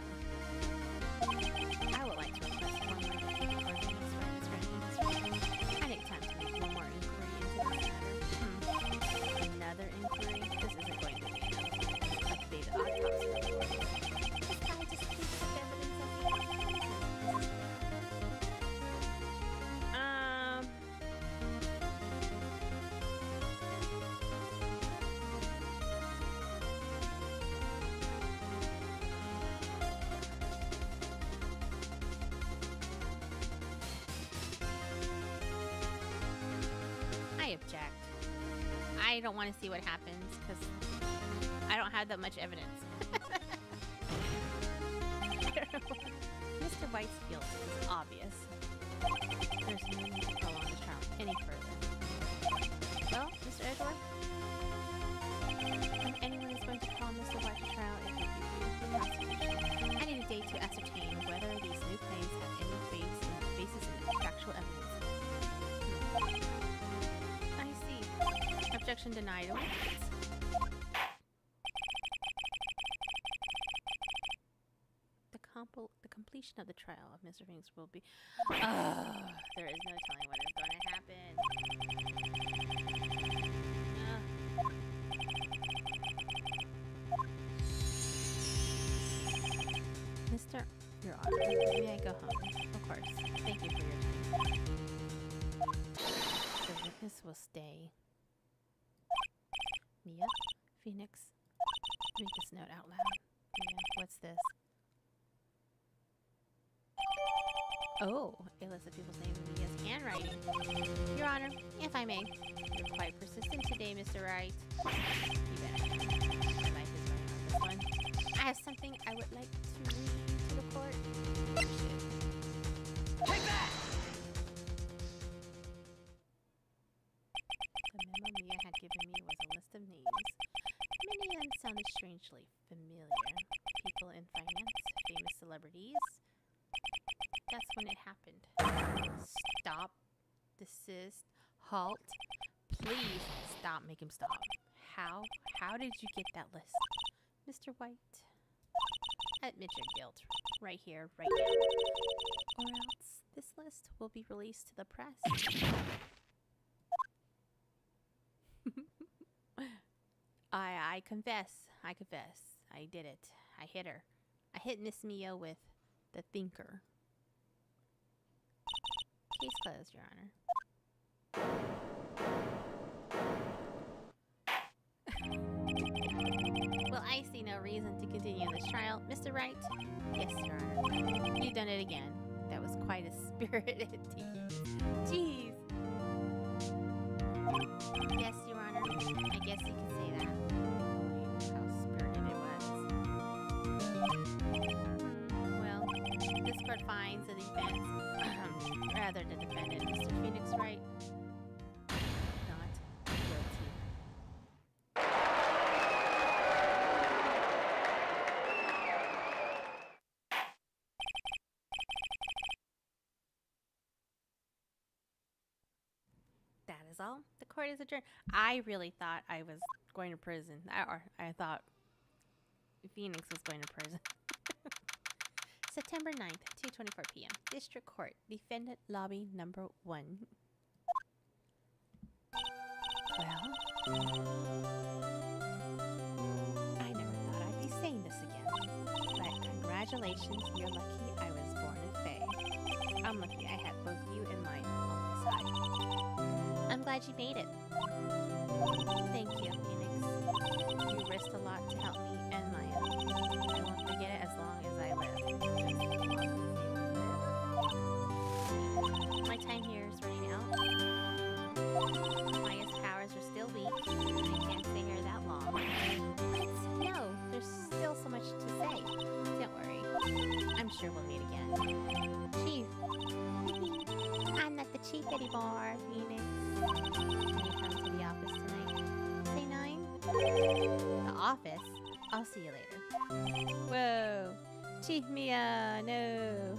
I would like to request one more day before Phoenix Wright is ready. I need time to make one more inquiry into this matter. Another inquiry? This isn't going to be enough. Let's be the autopsy report. This guy just keeps up evidence of the I object. I don't want to see what happens because I don't have that much evidence. I don't know. Mr. White's guilt is obvious. There's no need to prolong the trial any further. Well, Mr. Edgeworth, if anyone is going to call Mr. White to trial, it would be the prosecution. I need a date to ascertain whether these new claims have any basis in factual evidence. Objection denied. Oh, the completion of the trial of Mr. Phoenix will be... there is no telling what is going to happen. Your Honor, may I go home? Of course. Thank you for your time. The witness will stay. Mia? Phoenix? Read this note out loud. Mia, what's this? Oh, it lists the people's name in Mia's handwriting. Your Honor, if I may, you're quite persistent today, Mr. Wright. You bet I am. My life is running on this one. I have something I would like to read to the court. Take that! The memo Mia had given me was a list of names. Many of them sounded strangely familiar. People in finance, famous celebrities. That's when it happened. Stop. Desist. Halt. Please stop. Make him stop. How did you get that list? Mr. White, admit your guilt. Right here, right now. Or else this list will be released to the press. I confess. I confess. I did it. I hit her. I hit Miss Mia with the thinker. Case closed, Your Honor. Well, I see no reason to continue this trial. Mr. Wright? Yes, Your Honor. You've done it again. That was quite a spirited Jeez. Yes, Your Honor. I guess you can say that. How spirited it was. Well, this court finds the defense, rather the defendant, Mr. Phoenix Wright, not guilty. That is all. The court is adjourned. I really thought I was going to prison. I thought Phoenix was going to prison. September 9th, 2:24 p.m. District Court, Defendant Lobby Number 1. Well, I never thought I'd be saying this again. But congratulations, you're lucky I was born a fae. I'm lucky I had both you and mine on my side. I'm glad you made it. Thank you, Phoenix. You risked a lot to help me and Maya. I won't forget it as long as I live. My time here is running out. Maya's powers are still weak. I can't stay here that long. What? No, there's still so much to say. Don't worry. I'm sure we'll meet again. Chief. I'm not the chief anymore, Phoenix. Can you come to the office tonight? Say 9? The office? I'll see you later. Whoa. Chief Mia, no.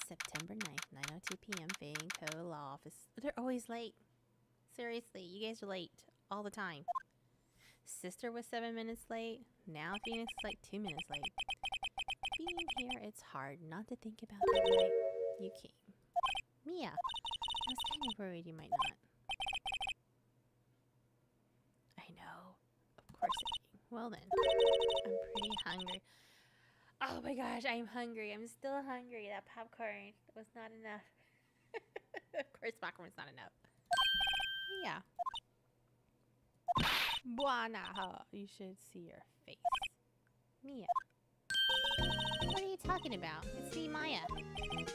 September 9th, 9:02 p.m. Fading Co. Law Office. They're always late. Seriously, you guys are late. All the time. Sister was 7 minutes late. Now Phoenix is like 2 minutes late. Being here, it's hard not to think about the night you came. Mia, I was kind of worried you might not. I know. Of course I do. Well then, I'm pretty hungry. Oh my gosh, I'm hungry. I'm still hungry. That popcorn was not enough. Of course, popcorn's not enough. Mia. Buana. You should see your face. Mia. What are you talking about? It's me, Maya.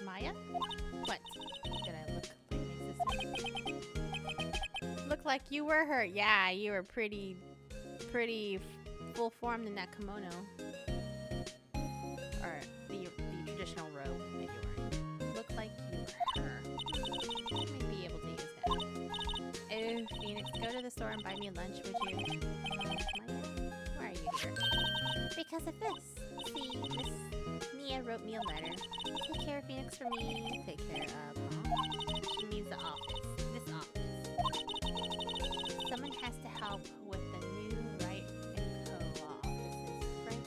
Maya? What? Did I look like my sister? Look like you were her. Yeah, you were pretty full-formed in that kimono. Or the traditional robe that you were. Look like you were her. You may be able to use that. Oh, Phoenix, go to the store and buy me lunch, would you? Maya, why are you here? Because of this. See, Miss Mia wrote me a letter. Take care of Phoenix for me. Take care of, she means the office. This office. Someone has to help with the new Wright and Co. offices, right?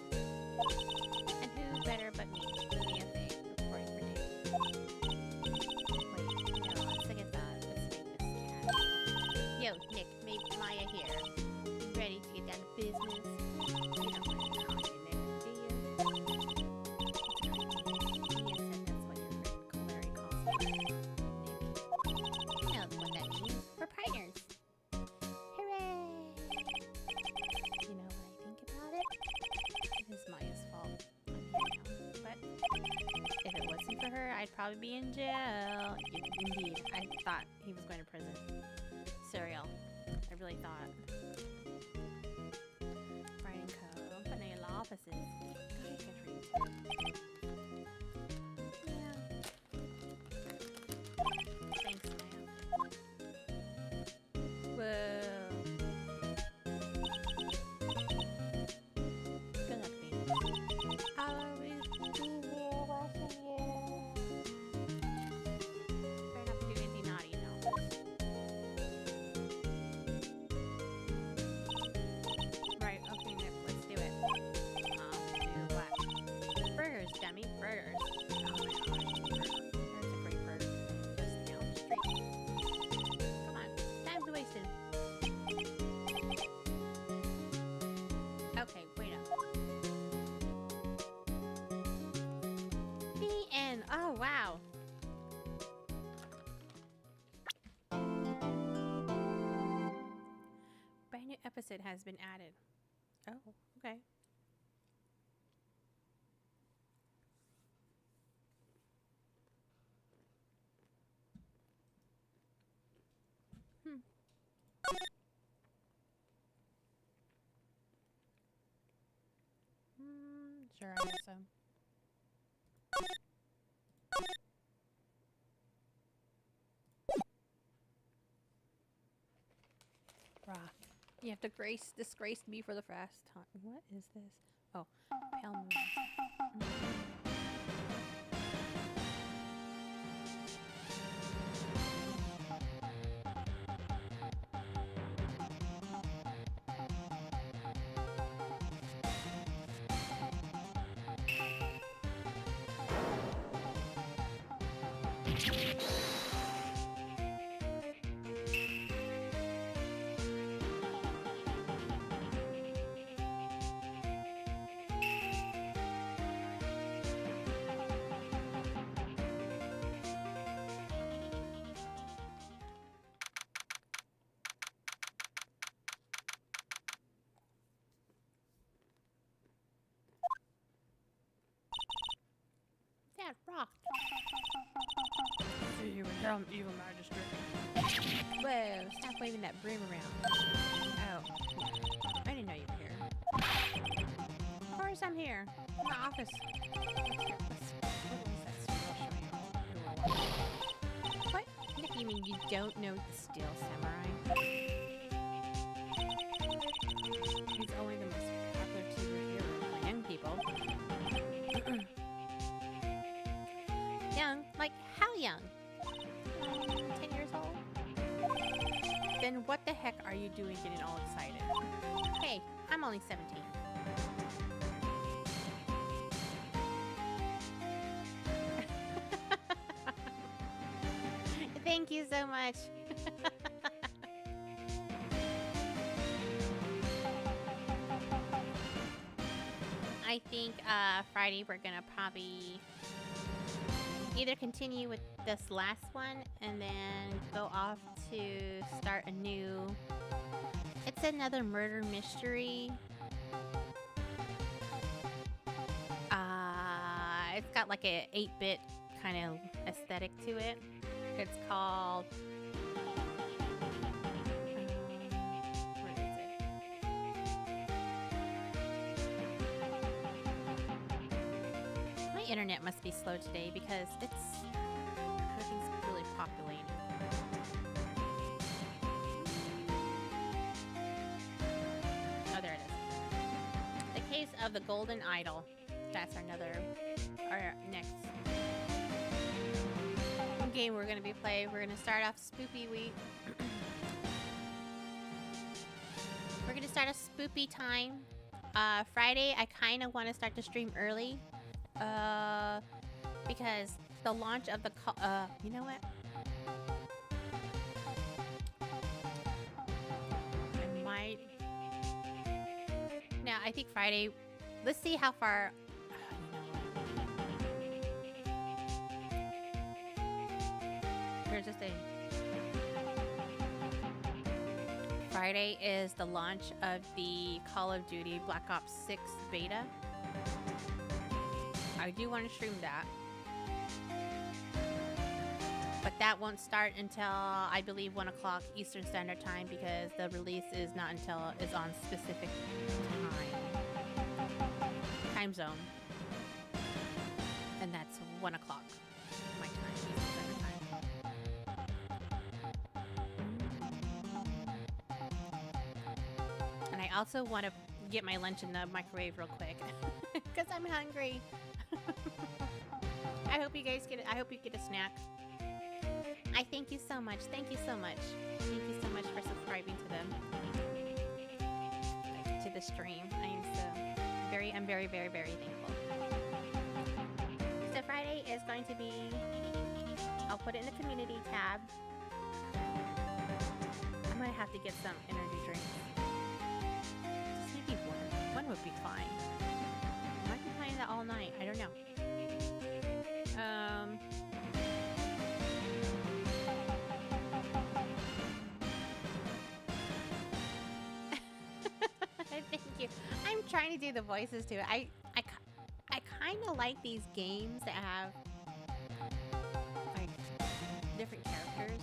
And who better but me? Mia Faye, reporting for duty. Wait, no, second thought. Let's make this casual. Yo, Nick, Maya here. Ready to get down to business? I'd probably be in jail. Indeed, I thought he was going to prison. Cereal. I really thought. Writing code. Open a law offices. God, I can read too. Yeah. Thanks, Maya. Whoa. Good luck, Phoenix. I'll always be here watching you. Better not do anything naughty, no. Right, okay, Nick, let's do it. Do what? Burgers, dummy, burgers. Oh my god. There's a great burger. Just down the street. Come on, time's wasted. Okay, wait up. The end. Oh, wow. Brand new episode has been added. Oh, okay. Sure, I guess so. Rah. You have to disgrace me for the first time. What is this? Oh, pale moon. That rocked. See you in hell, evil magistrate. Whoa, stop waving that broom around. Oh, I didn't know you were here. Of course I'm here. In the office. What? Nick, you mean you don't know the Steel Samurai? He's only the most popular TV hero for young people. Young? Like, how young? 10 years old? Then what the heck are you doing getting all excited? Hey, I'm only 17. Thank you so much. I think Friday we're gonna probably either continue with this last one and then go off to start a new. It's another murder mystery. It's got like a 8-bit kind of aesthetic to it. It's called. Where is it? My internet must be slow today because everything's really populating. Oh, there it is. The Case of the Golden Idol. That's our next game we're going to be playing. We're going to start off spoopy week. We're going to start a spoopy time. Friday, I kind of want to start the stream early. Because the launch of the you know what? I might. Now, I think Friday. Let's see how far. Here's the thing. Friday is the launch of the Call of Duty Black Ops 6 beta. I do want to stream that. But that won't start until I believe 1 o'clock Eastern Standard Time because the release is not until is on specific time zone, and that's 1 o'clock my time, Eastern Standard Time. And I also want to get my lunch in the microwave real quick because I'm hungry. I hope you guys get it. I hope you get a snack. I thank you so much. Thank you so much. Thank you so much for subscribing to the stream. I'm very, very, very thankful. So Friday is going to be, I'll put it in the community tab. I'm gonna have to get some energy drinks. Just maybe one. One would be fine. I might be playing that all night. I don't know. Thank you. I'm trying to do the voices to it. I kind of like these games that have like different characters.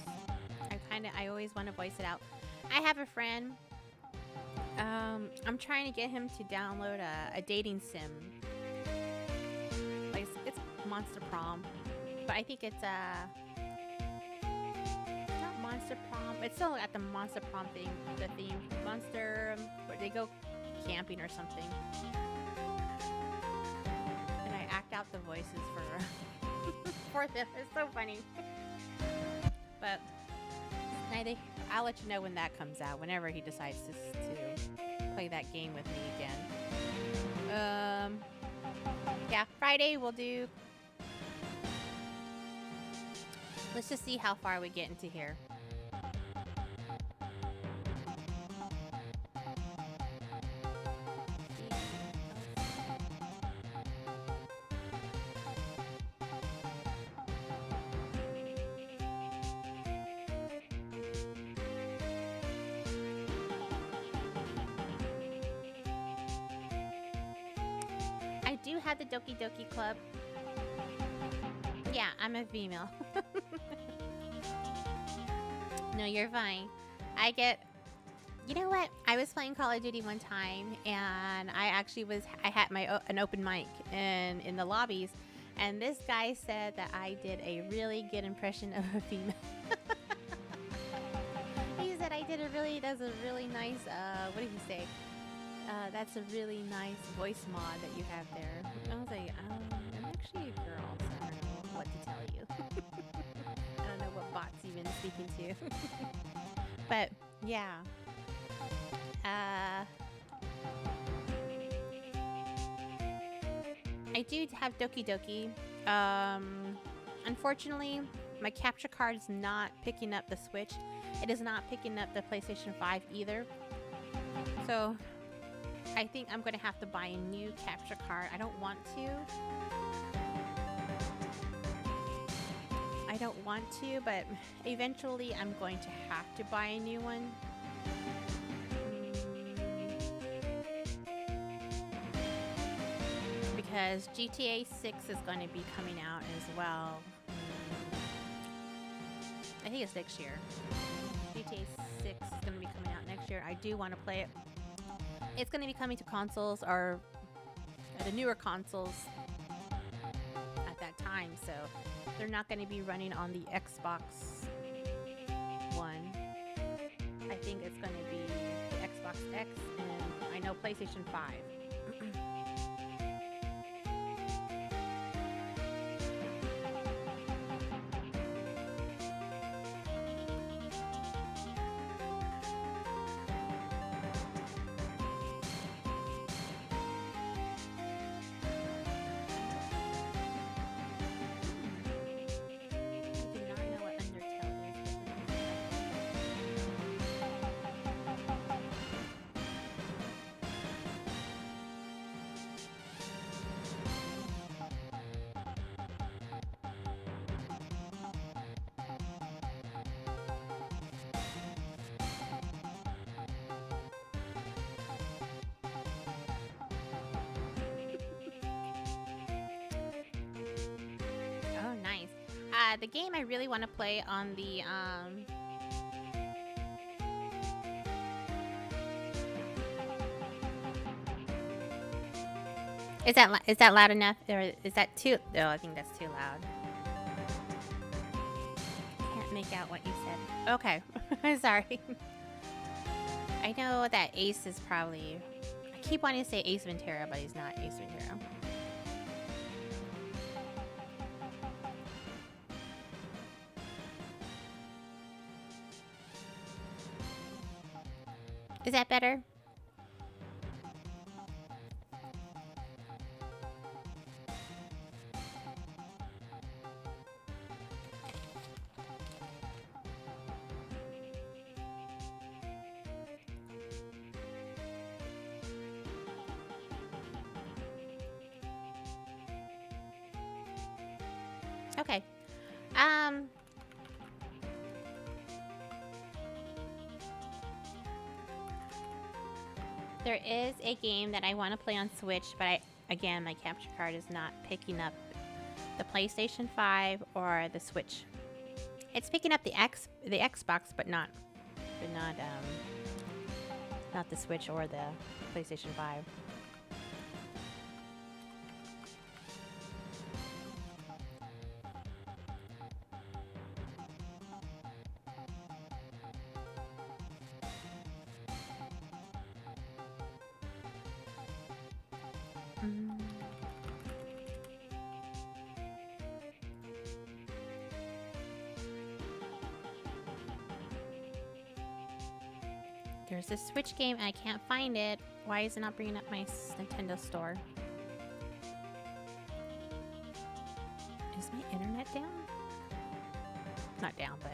I always want to voice it out. I have a friend. I'm trying to get him to download a dating sim. Like it's Monster Prom, but I think it's not Monster Prom. It's still at the Monster Prom thing. The theme Monster, where they go camping or something. And I act out the voices for them. It's so funny. But I'll let you know when that comes out. Whenever he decides to play that game with me again. Yeah, Friday we'll do. Let's just see how far we get into here. I do have the Doki Doki Club. Yeah, I'm a female. No, you're fine. You know what? I was playing Call of Duty one time, and I had an open mic in the lobbies, and this guy said that I did a really good impression of a female. He said that's a really nice, what did he say? That's a really nice voice mod that you have there. I was like, I'm actually a girl, so I don't know what to tell you. I don't know what bots you've been speaking to. But, yeah. I do have Doki Doki. Unfortunately, my capture card is not picking up the Switch. It is not picking up the PlayStation 5 either. So I think I'm going to have to buy a new capture card. I don't want to, but eventually I'm going to have to buy a new one. Because GTA 6 is going to be coming out as well. I think it's next year. GTA 6 is going to be coming out next year. I do want to play it. It's going to be coming to consoles or the newer consoles at that time, so they're not going to be running on the Xbox One. I think it's going to be the Xbox X and I know PlayStation 5. the game I really want to play on the is that loud enough, or is that too? Oh, I think that's too loud. Can't make out what you said. Okay, I'm sorry. I know that Ace is probably. I keep wanting to say Ace Ventura, but he's not Ace Ventura. Is that better? Okay. There is a game that I want to play on Switch, but again, my capture card is not picking up the PlayStation 5 or the Switch. It's picking up the Xbox, but not the Switch or the PlayStation 5. There's a Switch game and I can't find it. Why is it not bringing up my Nintendo store? Is my internet down? Not down, but...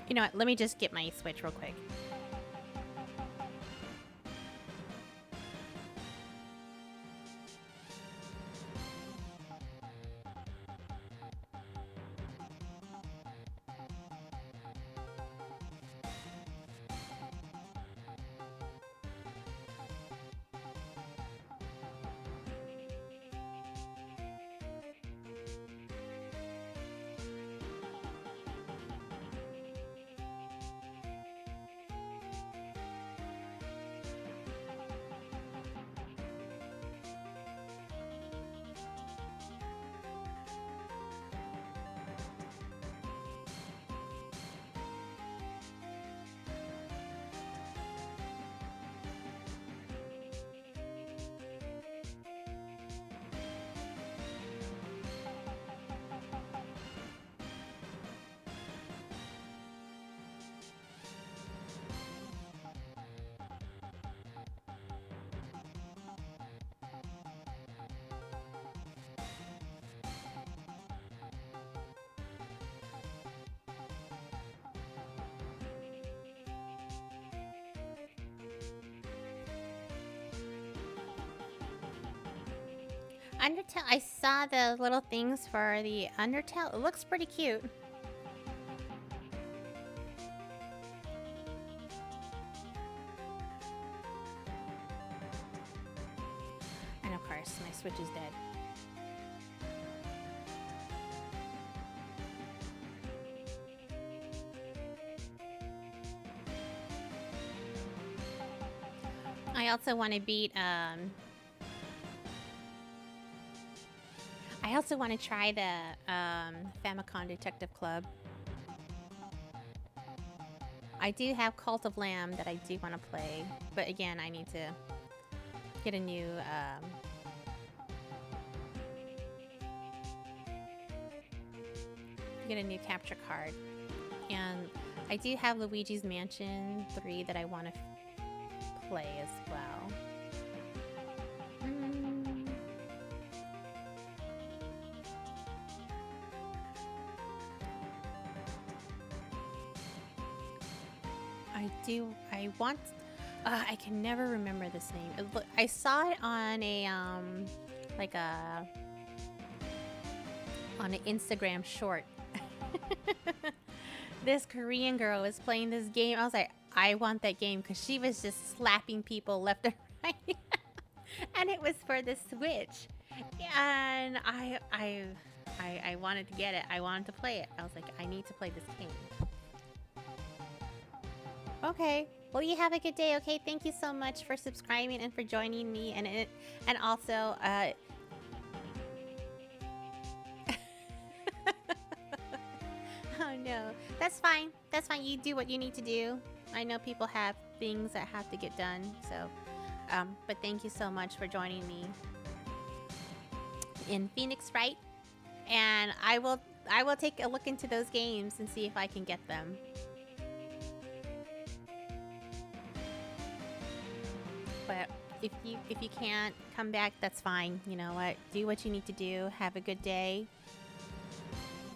You know what? Let me just get my Switch real quick. Undertale, I saw the little things for the Undertale. It looks pretty cute. And of course, my Switch is dead. I also want to beat, I also want to try the Famicom Detective Club. I do have Cult of Lamb that I do want to play, but again, I need to get a new capture card. And I do have Luigi's Mansion 3 that I want to play as well. I can never remember this name. I saw it on a on an Instagram short. This Korean girl was playing this game. I was like, I want that game because she was just slapping people left and right. And it was for the Switch. And I wanted to get it. I wanted to play it. I was like, I need to play this game. Okay. Well, you have a good day, okay? Thank you so much for subscribing and for joining me. And also, oh no. That's fine. That's fine. You do what you need to do. I know people have things that have to get done, so but thank you so much for joining me in Phoenix Wright. And I will take a look into those games and see if I can get them. But if you can't come back, that's fine. You know what? Do what you need to do. Have a good day.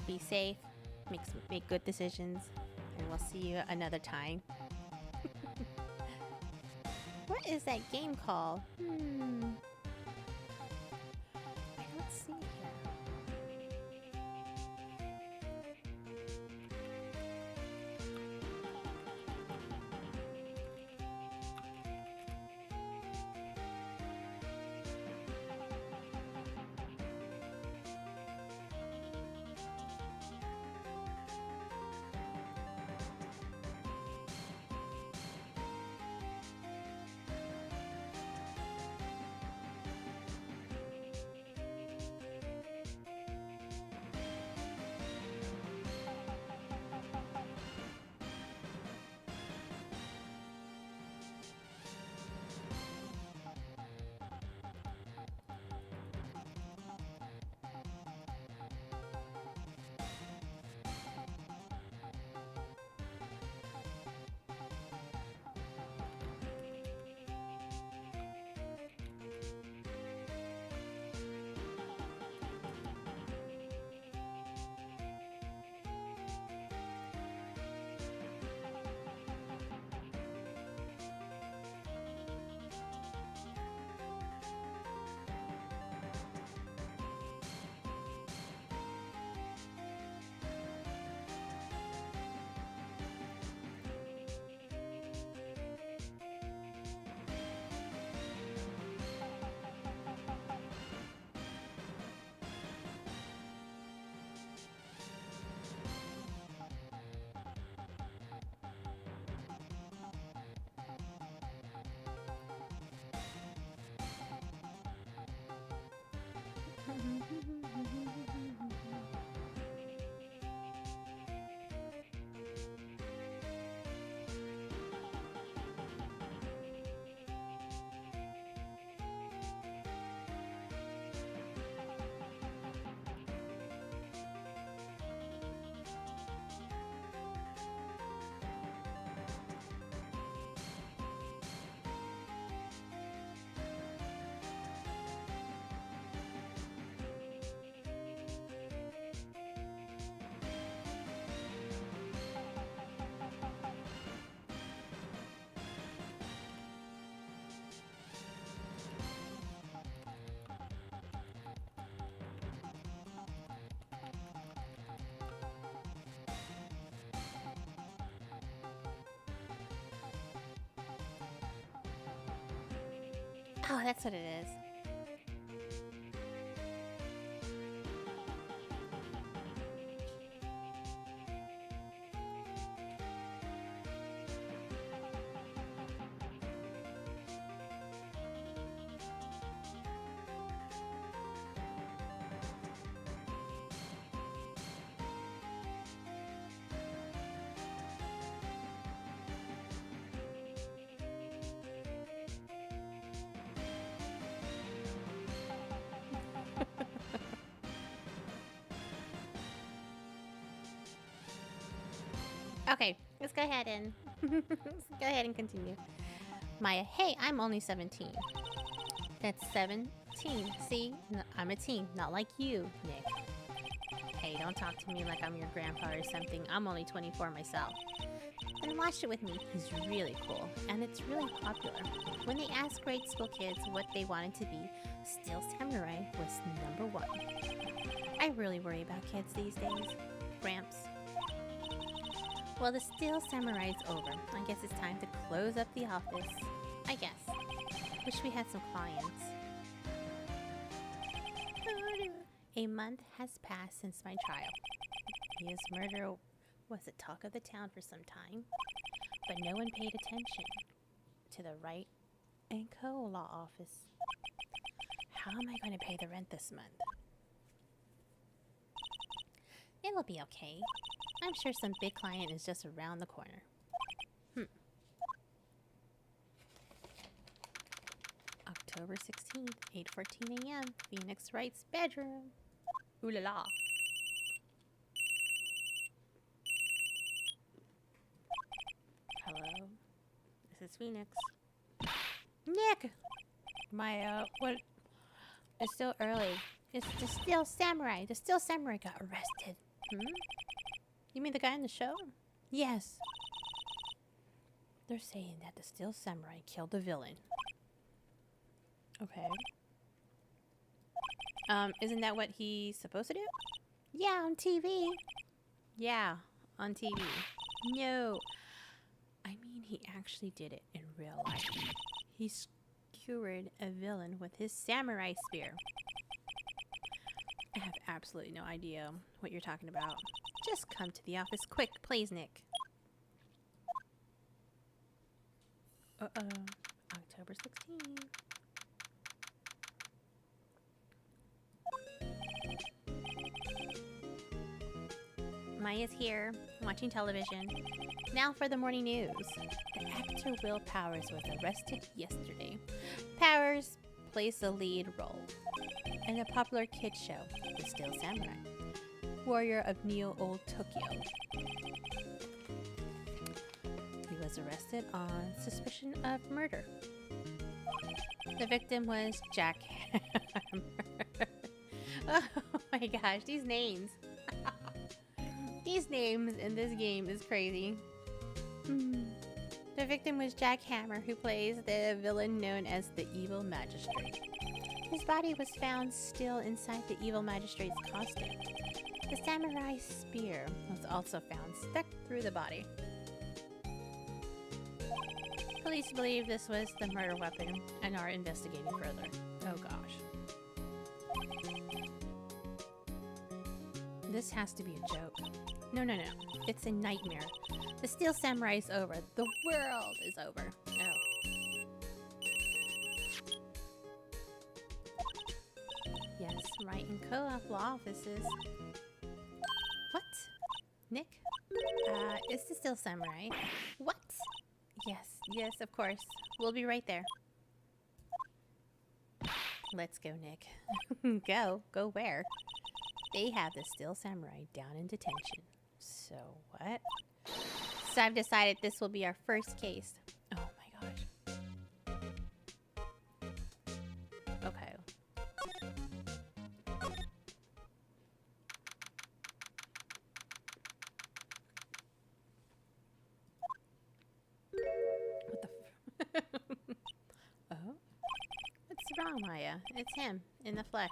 Be safe. Make good decisions. And we'll see you another time. What is that game called? I don't see it here. Oh, that's what it is. Okay, let's go ahead and continue. Maya, hey, I'm only 17. That's 17. See, I'm a teen, not like you, Nick. Hey, don't talk to me like I'm your grandpa or something. I'm only 24 myself. And watch it with me. He's really cool, and it's really popular. When they asked grade school kids what they wanted to be, Steel Samurai was #1. I really worry about kids these days. Gramps. Well, the Steel Samurai's over. I guess it's time to close up the office. I guess. Wish we had some clients. A month has passed since my trial. His murder was the talk of the town for some time, but no one paid attention to the Wright and Co. law office. How am I going to pay the rent this month? It'll be okay. I'm sure some big client is just around the corner. October 16th, 8:14 a.m. Phoenix Wright's bedroom. Ooh la la. Hello. This is Phoenix. Nick! What? It's still early. It's the Steel Samurai. The Steel Samurai got arrested. You mean the guy in the show? Yes. They're saying that the Steel Samurai killed the villain. Okay. Isn't that what he's supposed to do? Yeah, on TV. Yeah, on TV. No. I mean, he actually did it in real life. He skewered a villain with his samurai spear. I have absolutely no idea what you're talking about. Just come to the office quick, please, Nick. October 16th. Maya's here, watching television. Now for the morning news. The actor Will Powers was arrested yesterday. Powers plays the lead role in the popular kids show, The Steel Samurai, warrior of Neo-Old Tokyo. He was arrested on suspicion of murder. The victim was Jack Hammer. Oh my gosh, these names. These names in this game is crazy. The victim was Jack Hammer, who plays the villain known as the Evil Magistrate. His body was found still inside the Evil Magistrate's costume. The samurai spear was also found stuck through the body. Police believe this was the murder weapon and are investigating further. Oh gosh. This has to be a joke. No. It's a nightmare. The Steel Samurai is over. The world is over. Oh. Yes, Wright and Co-op law offices. What? Nick? It's the Steel Samurai. What? Yes, of course. We'll be right there. Let's go, Nick. Go where? They have the Steel Samurai down in detention. So what? So I've decided this will be our first case. Oh my gosh. Okay. What the Oh? What's wrong, Maya? It's him, in the flesh.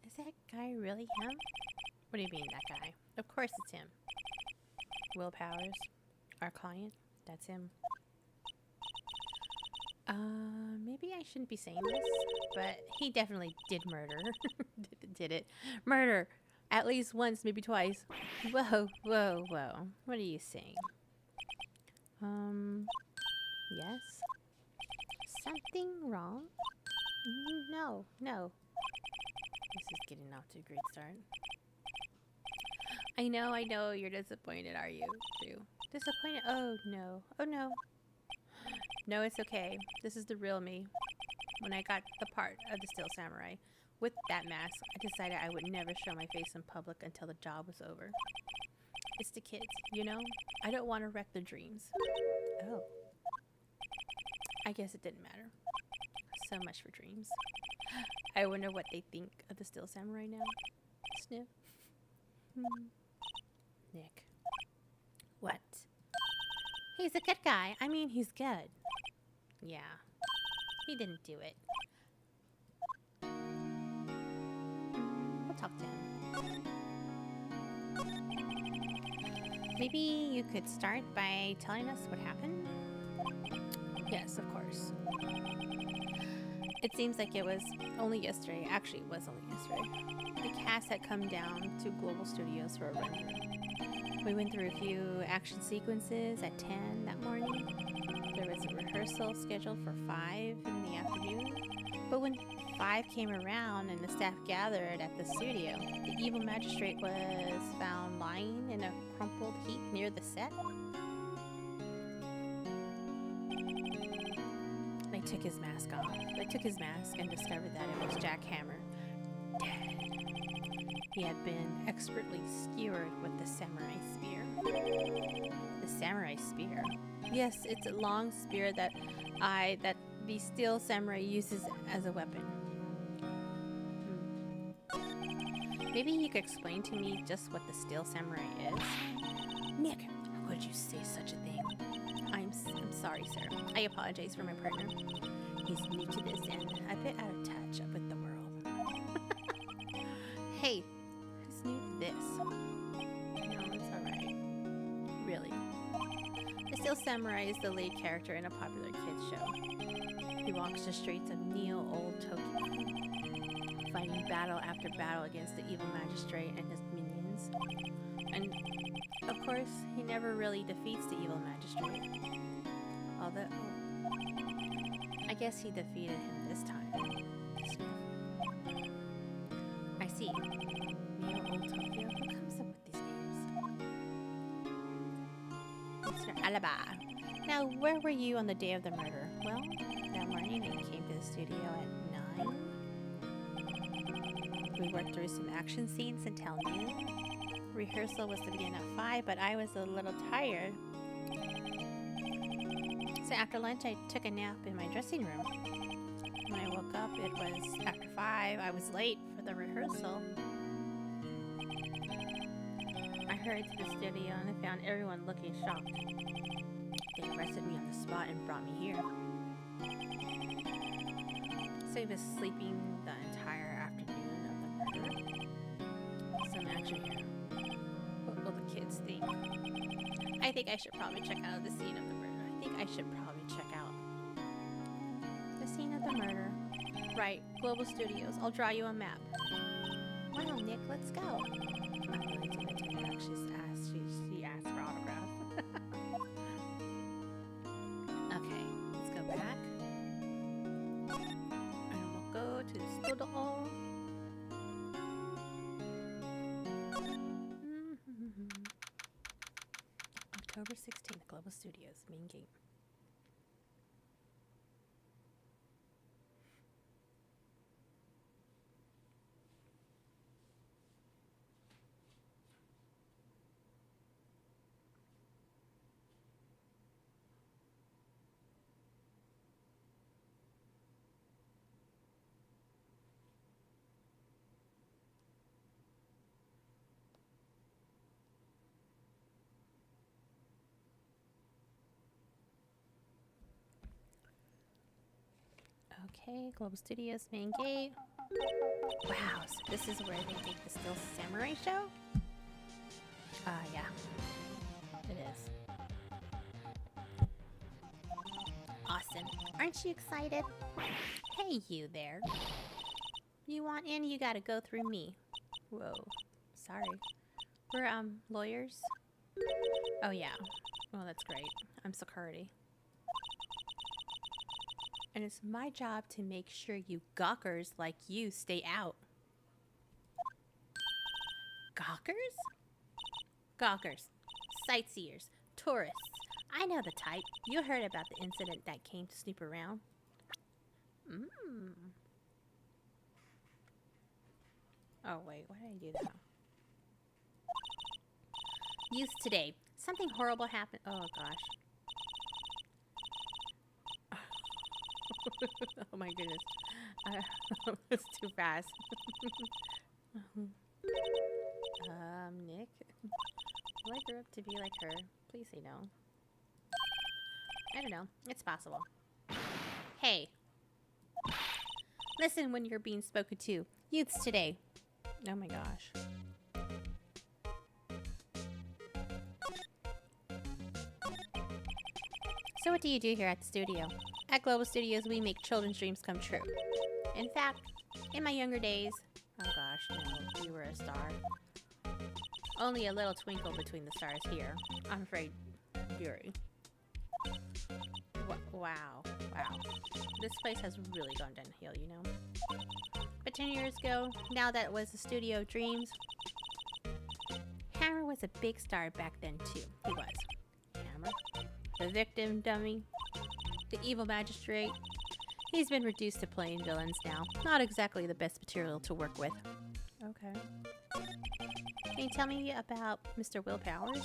Is that guy really him? What do you mean, that guy? Of course it's him. Will Powers, our client, that's him. Maybe I shouldn't be saying this, but he definitely did murder. did it. Murder! At least once, maybe twice. Whoa. What are you saying? Yes? Something wrong? No. This is getting off to a great start. I know, you're disappointed, are you? Too. Disappointed? Oh no. No, it's okay. This is the real me. When I got the part of the Steel Samurai, with that mask, I decided I would never show my face in public until the job was over. It's the kids, you know? I don't want to wreck their dreams. Oh. I guess it didn't matter. So much for dreams. I wonder what they think of the Steel Samurai now. Sniff. Nick. What? He's a good guy. I mean, he's good. Yeah. He didn't do it. We'll talk to him. Maybe you could start by telling us what happened? Yes, of course. It seems like it was only yesterday. Actually, it was only yesterday. The cast had come down to Global Studios for a run-through. We went through a few action sequences at 10 that morning. There was a rehearsal scheduled for 5 in the afternoon. But when 5 came around and the staff gathered at the studio, the evil magistrate was found lying in a crumpled heap near the set. They took his mask off. They took his mask and discovered that it was Jack Hammer, dead. He had been expertly skewered with the samurai spear. The samurai spear? Yes, it's a long spear that the steel samurai uses as a weapon. Maybe you could explain to me just what the steel samurai is? Nick, how could you say such a thing? I'm sorry, sir. I apologize for my partner. He's new to this and a bit out of touch with the world. Hey, who's new to this? No, it's alright. Really. The Steel Samurai is the lead character in a popular kids show. He walks the streets of neo-old Tokyo, fighting battle after battle against the evil magistrate and his minions. And, of course, he never really defeats the evil magistrate. Although, I guess he defeated him this time. I see. Neo-old Tokyo? Who comes up with these names? Mr. Alaba. Now, where were you on the day of the murder? Well, that morning I came to the studio at 9. We worked through some action scenes until noon. Rehearsal was to begin at 5, but I was a little tired. So after lunch, I took a nap in my dressing room. When I woke up, it was after 5. I was late for the rehearsal. I hurried to the studio and I found everyone looking shocked. They arrested me on the spot and brought me here. So he was sleeping the entire afternoon of the murder. Some action here. What will the kids think? I think I should probably check out the scene of the murder. I think I should probably check out the scene of the murder. Right, Global Studios. I'll draw you a map. Wow, Nick, let's go. I'm willing to make it back. She asked for autograph. Okay, let's go back. And we'll go to the studio. October 16th, Global Studios, main gate. Okay, Global Studios, main gate. Wow, so this is where they make the Steel Samurai show? Yeah. It is. Awesome. Aren't you excited? Hey, you there. You want in, you gotta go through me. Whoa. Sorry. We're, lawyers? Oh, yeah. Oh, that's great. I'm security. And it's my job to make sure you gawkers like you stay out. Gawkers? Gawkers. Sightseers. Tourists. I know the type. You heard about the incident that came to snoop around. Oh, wait. Why did I do that? Youth today. Something horrible happened. Oh, gosh. Oh my goodness. It's too fast. Nick? Will I grow up to be like her? Please say no. I don't know. It's possible. Hey. Listen when you're being spoken to. Youths today. Oh my gosh. So what do you do here at the studio? At Global Studios, we make children's dreams come true. In fact, in my younger days, oh gosh, no, you were a star. Only a little twinkle between the stars here. I'm afraid, Yuri. Wow. This place has really gone downhill, you know. But 10 years ago, now that it was the studio of dreams, Hammer was a big star back then too. He was. Hammer, the victim dummy, the evil magistrate. He's been reduced to playing villains now. Not exactly the best material to work with. Okay. Can you tell me about Mr. Will Powers?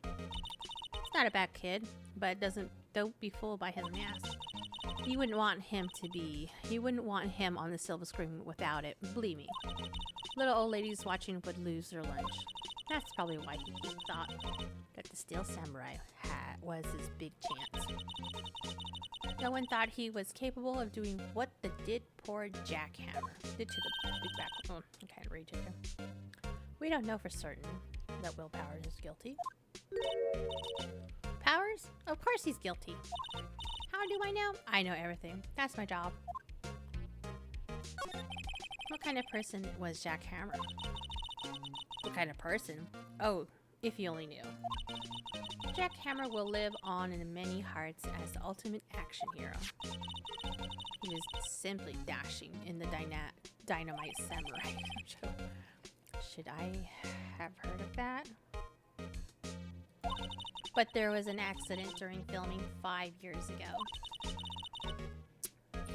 He's not a bad kid, but don't be fooled by his mask. You wouldn't want him on the silver screen without it, believe me. Little old ladies watching would lose their lunch. That's probably why he thought that the Steel Samurai was his big chance. No one thought he was capable of doing what the did poor Jackhammer did to the big back. Oh, I can't read it here. We don't know for certain that Will Powers is guilty. Powers? Of course he's guilty. How do I know? I know everything. That's my job. What kind of person was Jackhammer? What kind of person? Oh, if you only knew. Jackhammer will live on in many hearts as the ultimate action hero. He was simply dashing in the Dynamite Samurai show. Should I have heard of that? But there was an accident during filming 5 years ago.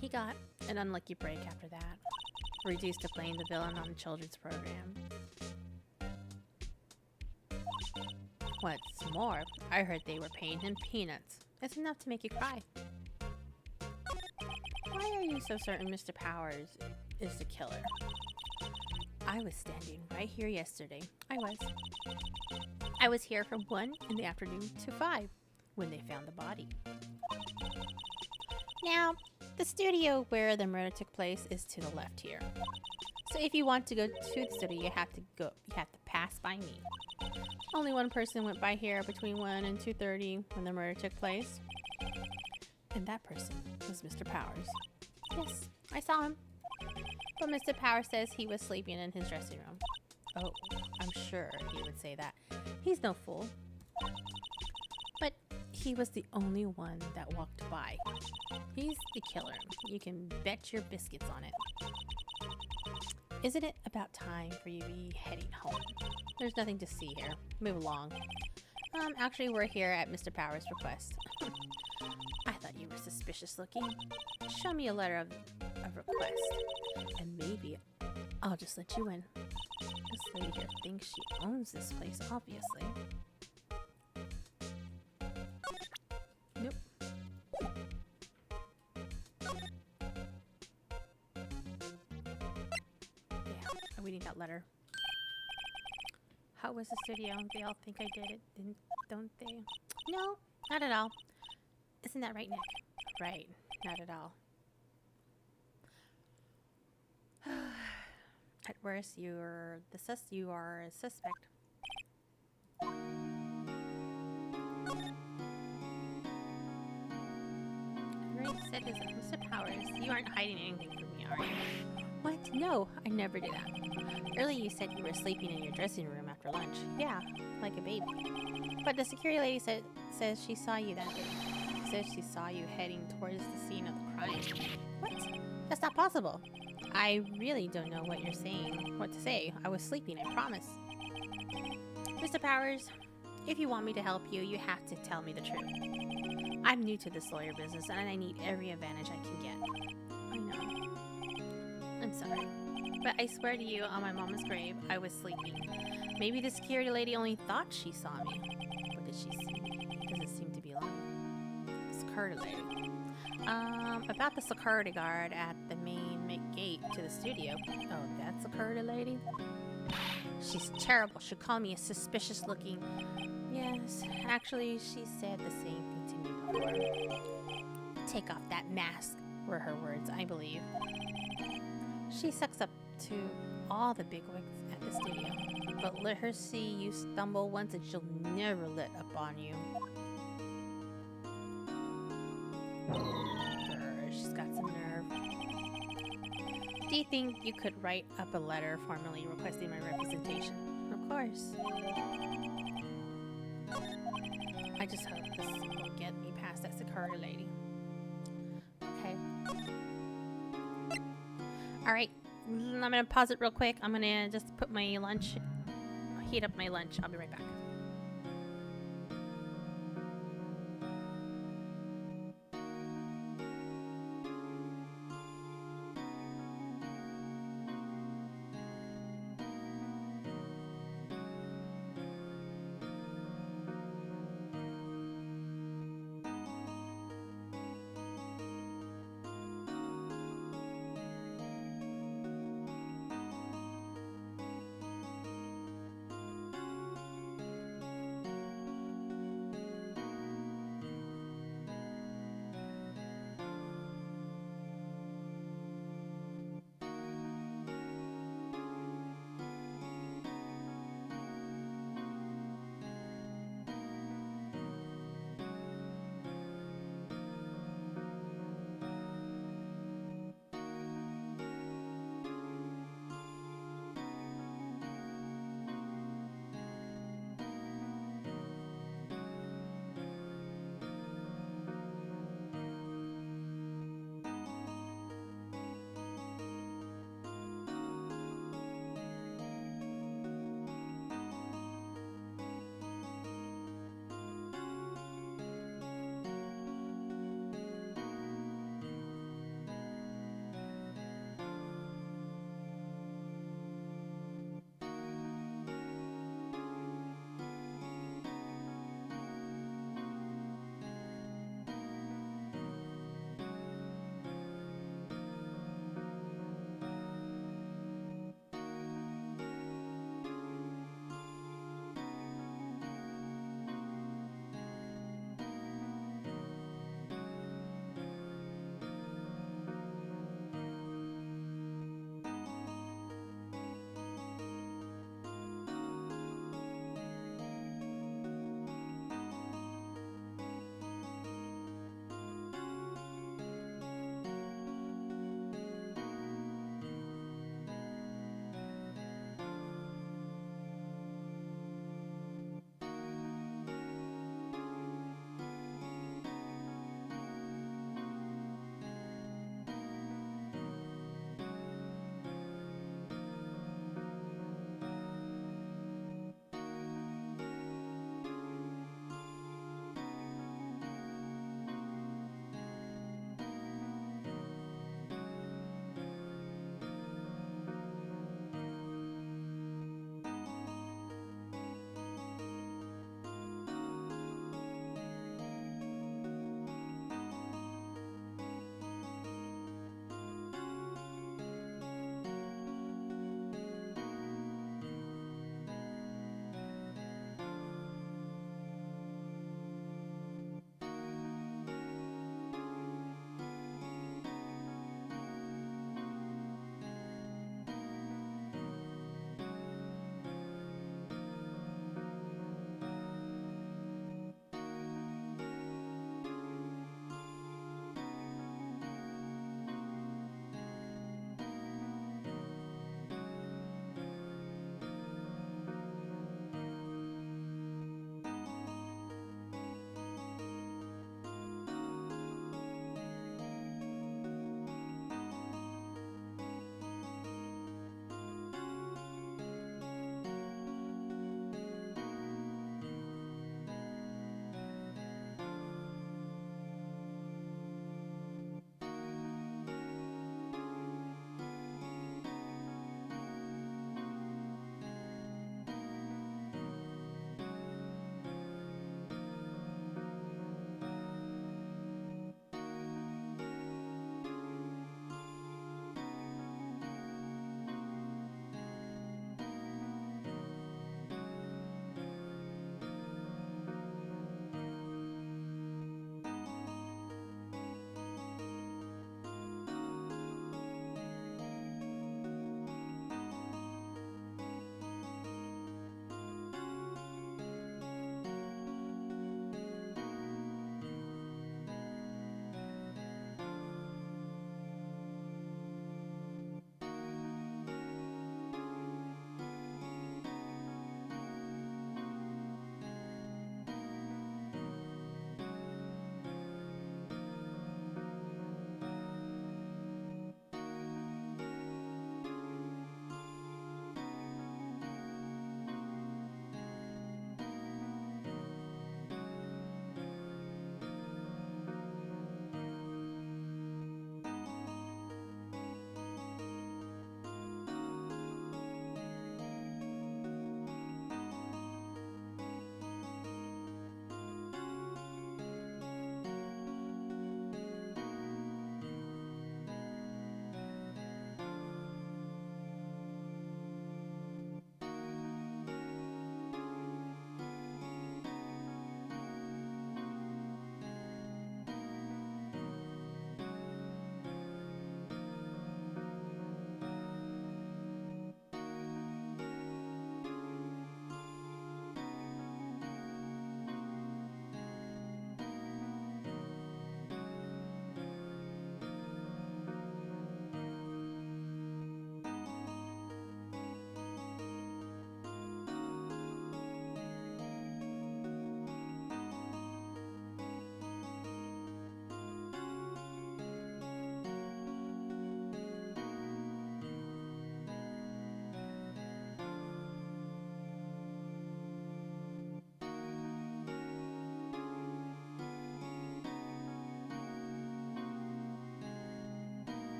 He got an unlucky break after that. Reduced to playing the villain on the children's program. What's more, I heard they were paying him peanuts. It's enough to make you cry. Why are you so certain Mr. Powers is the killer? I was standing right here yesterday. I was here from 1 in the afternoon to 5 when they found the body. Now, the studio where the murder took place is to the left here. So if you want to go to the studio, you have to pass by me. Only one person went by here between 1 and 2:30 when the murder took place. And that person was Mr. Powers. Yes, I saw him. But Mr. Powers says he was sleeping in his dressing room. Oh, I'm sure he would say that. He's no fool. But he was the only one that walked by. He's the killer. You can bet your biscuits on it. Isn't it about time for you to be heading home? There's nothing to see here. Move along. Actually, we're here at Mr. Powers' request. I thought you were suspicious looking. Show me a letter of request, and maybe I'll just let you in. This lady here thinks she owns this place, obviously. Nope. Yeah, we need that letter. How was the studio? They all think I did it, don't they? No, not at all. Isn't that right, Nick? Right, not at all. At worst, you are a suspect. Ray said his Mr. Powers, you aren't hiding anything from me, are you? What? No, I never did that. Earlier you said you were sleeping in your dressing room after lunch. Yeah, like a baby. But the security lady says she saw you that day. Says she saw you heading towards the scene of the crime. What? That's not possible. I really don't know what you're saying. What to say. I was sleeping, I promise. Mr. Powers, if you want me to help you, you have to tell me the truth. I'm new to this lawyer business and I need every advantage I can get. I know. I'm sorry. But I swear to you, on my mama's grave, I was sleeping. Maybe the security lady only thought she saw me. What did she see? Doesn't seem to be lying. Security lady. About the security guard at the main gate to the studio. Oh, that security lady? She's terrible. She called me a suspicious looking... Yes, actually, she said the same thing to me before. Take off that mask, were her words, I believe. She sucks up to all the bigwigs at the studio. But let her see you stumble once and she'll never let up on you. She's got some nerve. Do you think you could write up a letter formally requesting my representation? Of course. I just hope this will get me past that security lady. Okay. Alright. I'm gonna pause it real quick. I'm gonna just put my lunch, heat up my lunch. I'll be right back.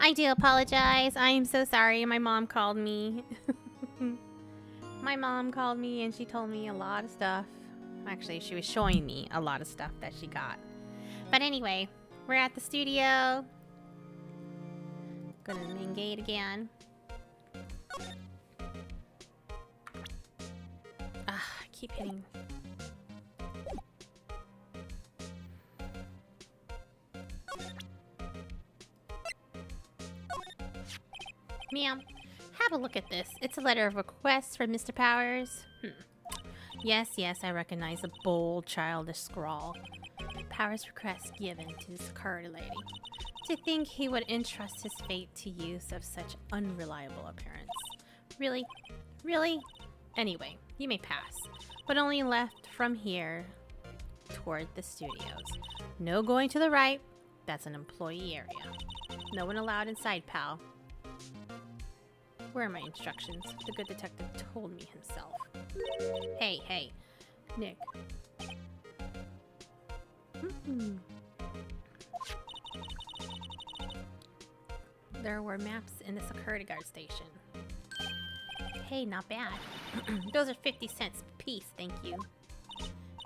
I do apologize. I am so sorry. My mom called me. My mom called me and she told me a lot of stuff. Actually, she was showing me a lot of stuff that she got. But anyway, we're at the studio. Go to the main gate again. I keep hitting. Ma'am, have a look at this. It's a letter of request from Mr. Powers. Yes, I recognize a bold, childish scrawl. Powers' request given to this security lady. To think he would entrust his fate to use of such unreliable appearance. Really? Really? Anyway, you may pass, but only left from here toward the studios. No going to the right. That's an employee area. No one allowed inside, pal. Where are my instructions? The good detective told me himself. Hey, Nick. There were maps in the security guard station. Hey, not bad. Those are 50 cents a piece, thank you.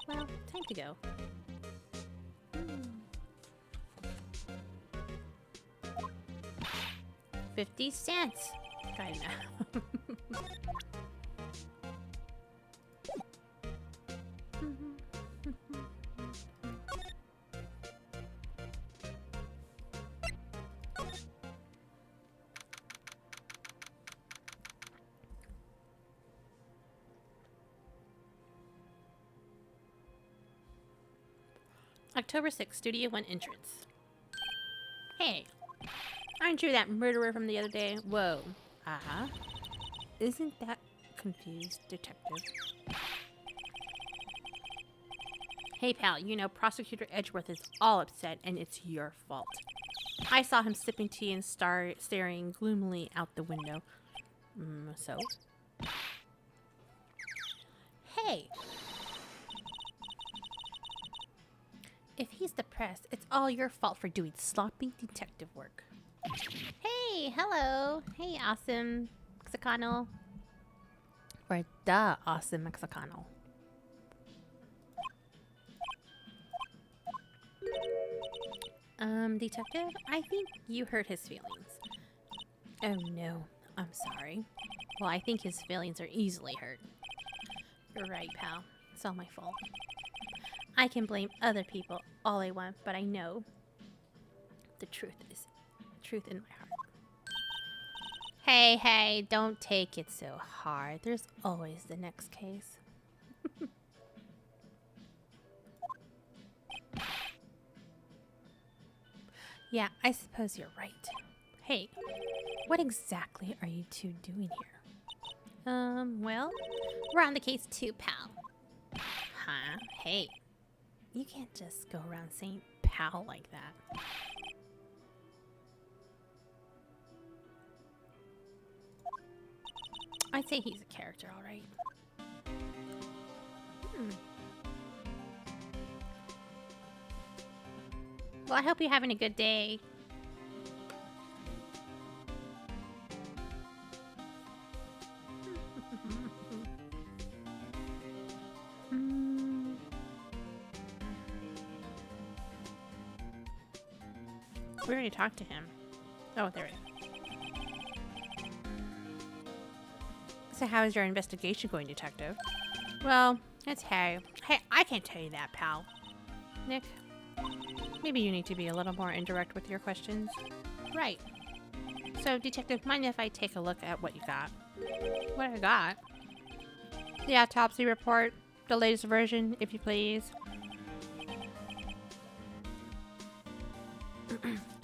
Well, time to go. 50 cents. I know. October 6th, Studio 1 entrance. Hey, aren't you that murderer from the other day? Whoa. Uh-huh. Isn't that confused, detective? Hey, pal, you know, Prosecutor Edgeworth is all upset, and it's your fault. I saw him sipping tea and staring gloomily out the window. So? Hey! If he's depressed, it's all your fault for doing sloppy detective work. Hey, hello. Hey, awesome Mexicano. Or the awesome Mexicano. Detective, I think you hurt his feelings. Oh no, I'm sorry. Well, I think his feelings are easily hurt. You're right, pal. It's all my fault. I can blame other people all I want, but I know the truth is truth in my heart. Hey, don't take it so hard. There's always the next case. Yeah, I suppose you're right. Hey, what exactly are you two doing here? Well, we're on the case too, pal. Huh? Hey, you can't just go around saying pal like that. I'd say he's a character, all right. Well, I hope you're having a good day. We already talked to him. Oh, there it is. So how is your investigation going, detective? Well, it's Hey, I can't tell you that, pal. Nick, maybe you need to be a little more indirect with your questions. Right. So, detective, mind if I take a look at what you got? What I got? The autopsy report. The latest version, if you please.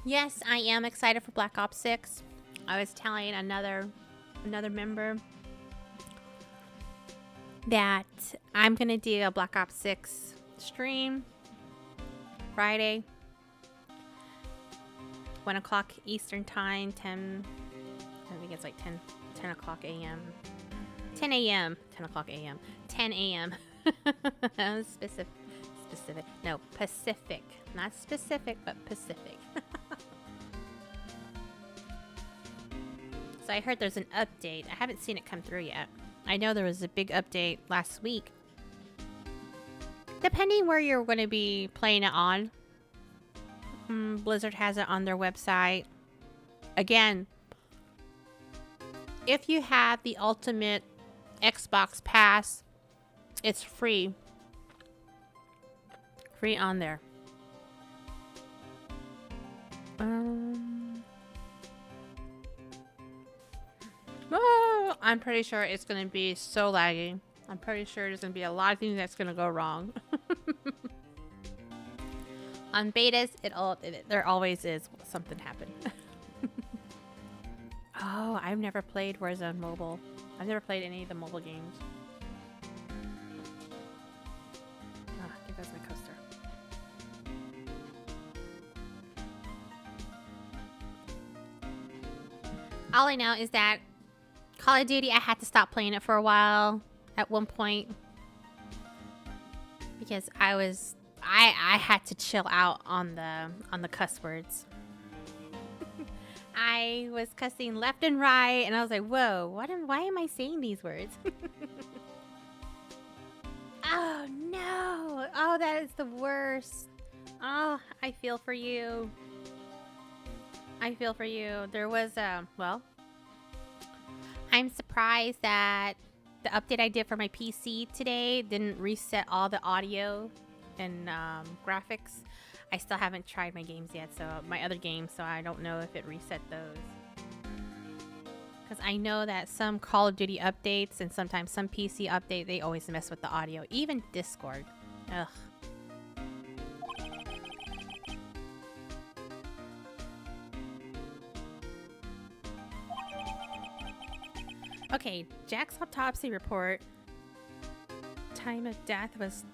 Yes, I am excited for Black Ops 6. I was telling another member that I'm going to do a Black Ops 6 stream Friday, 1 o'clock Eastern time, 10, I think it's like 10 o'clock a.m. 10 a.m. 10 o'clock a.m. 10 a.m. Specific. No, Pacific. Not specific, but Pacific. So I heard there's an update. I haven't seen it come through yet. I know there was a big update last week. Depending where you're going to be playing it on. Blizzard has it on their website. Again, if you have the Ultimate Xbox Pass, it's free. Free on there. Oh, I'm pretty sure it's going to be so laggy. I'm pretty sure there's going to be a lot of things that's going to go wrong. On betas, there always is something happen. Oh, I've never played Warzone Mobile. I've never played any of the mobile games. Ah, there goes my coaster. All I know is that Call of Duty, I had to stop playing it for a while at one point because I had to chill out on the cuss words. I was cussing left and right, and I was like, "Whoa, why am I saying these words?" Oh no! Oh, that is the worst. Oh, I feel for you. I feel for you. There was well, I'm surprised that the update I did for my PC today didn't reset all the audio and graphics. I still haven't tried my games yet, so my other games, so I don't know if it reset those. Because I know that some Call of Duty updates and sometimes some PC update, they always mess with the audio. Even Discord. Ugh. Okay, Jack's autopsy report. Time of death was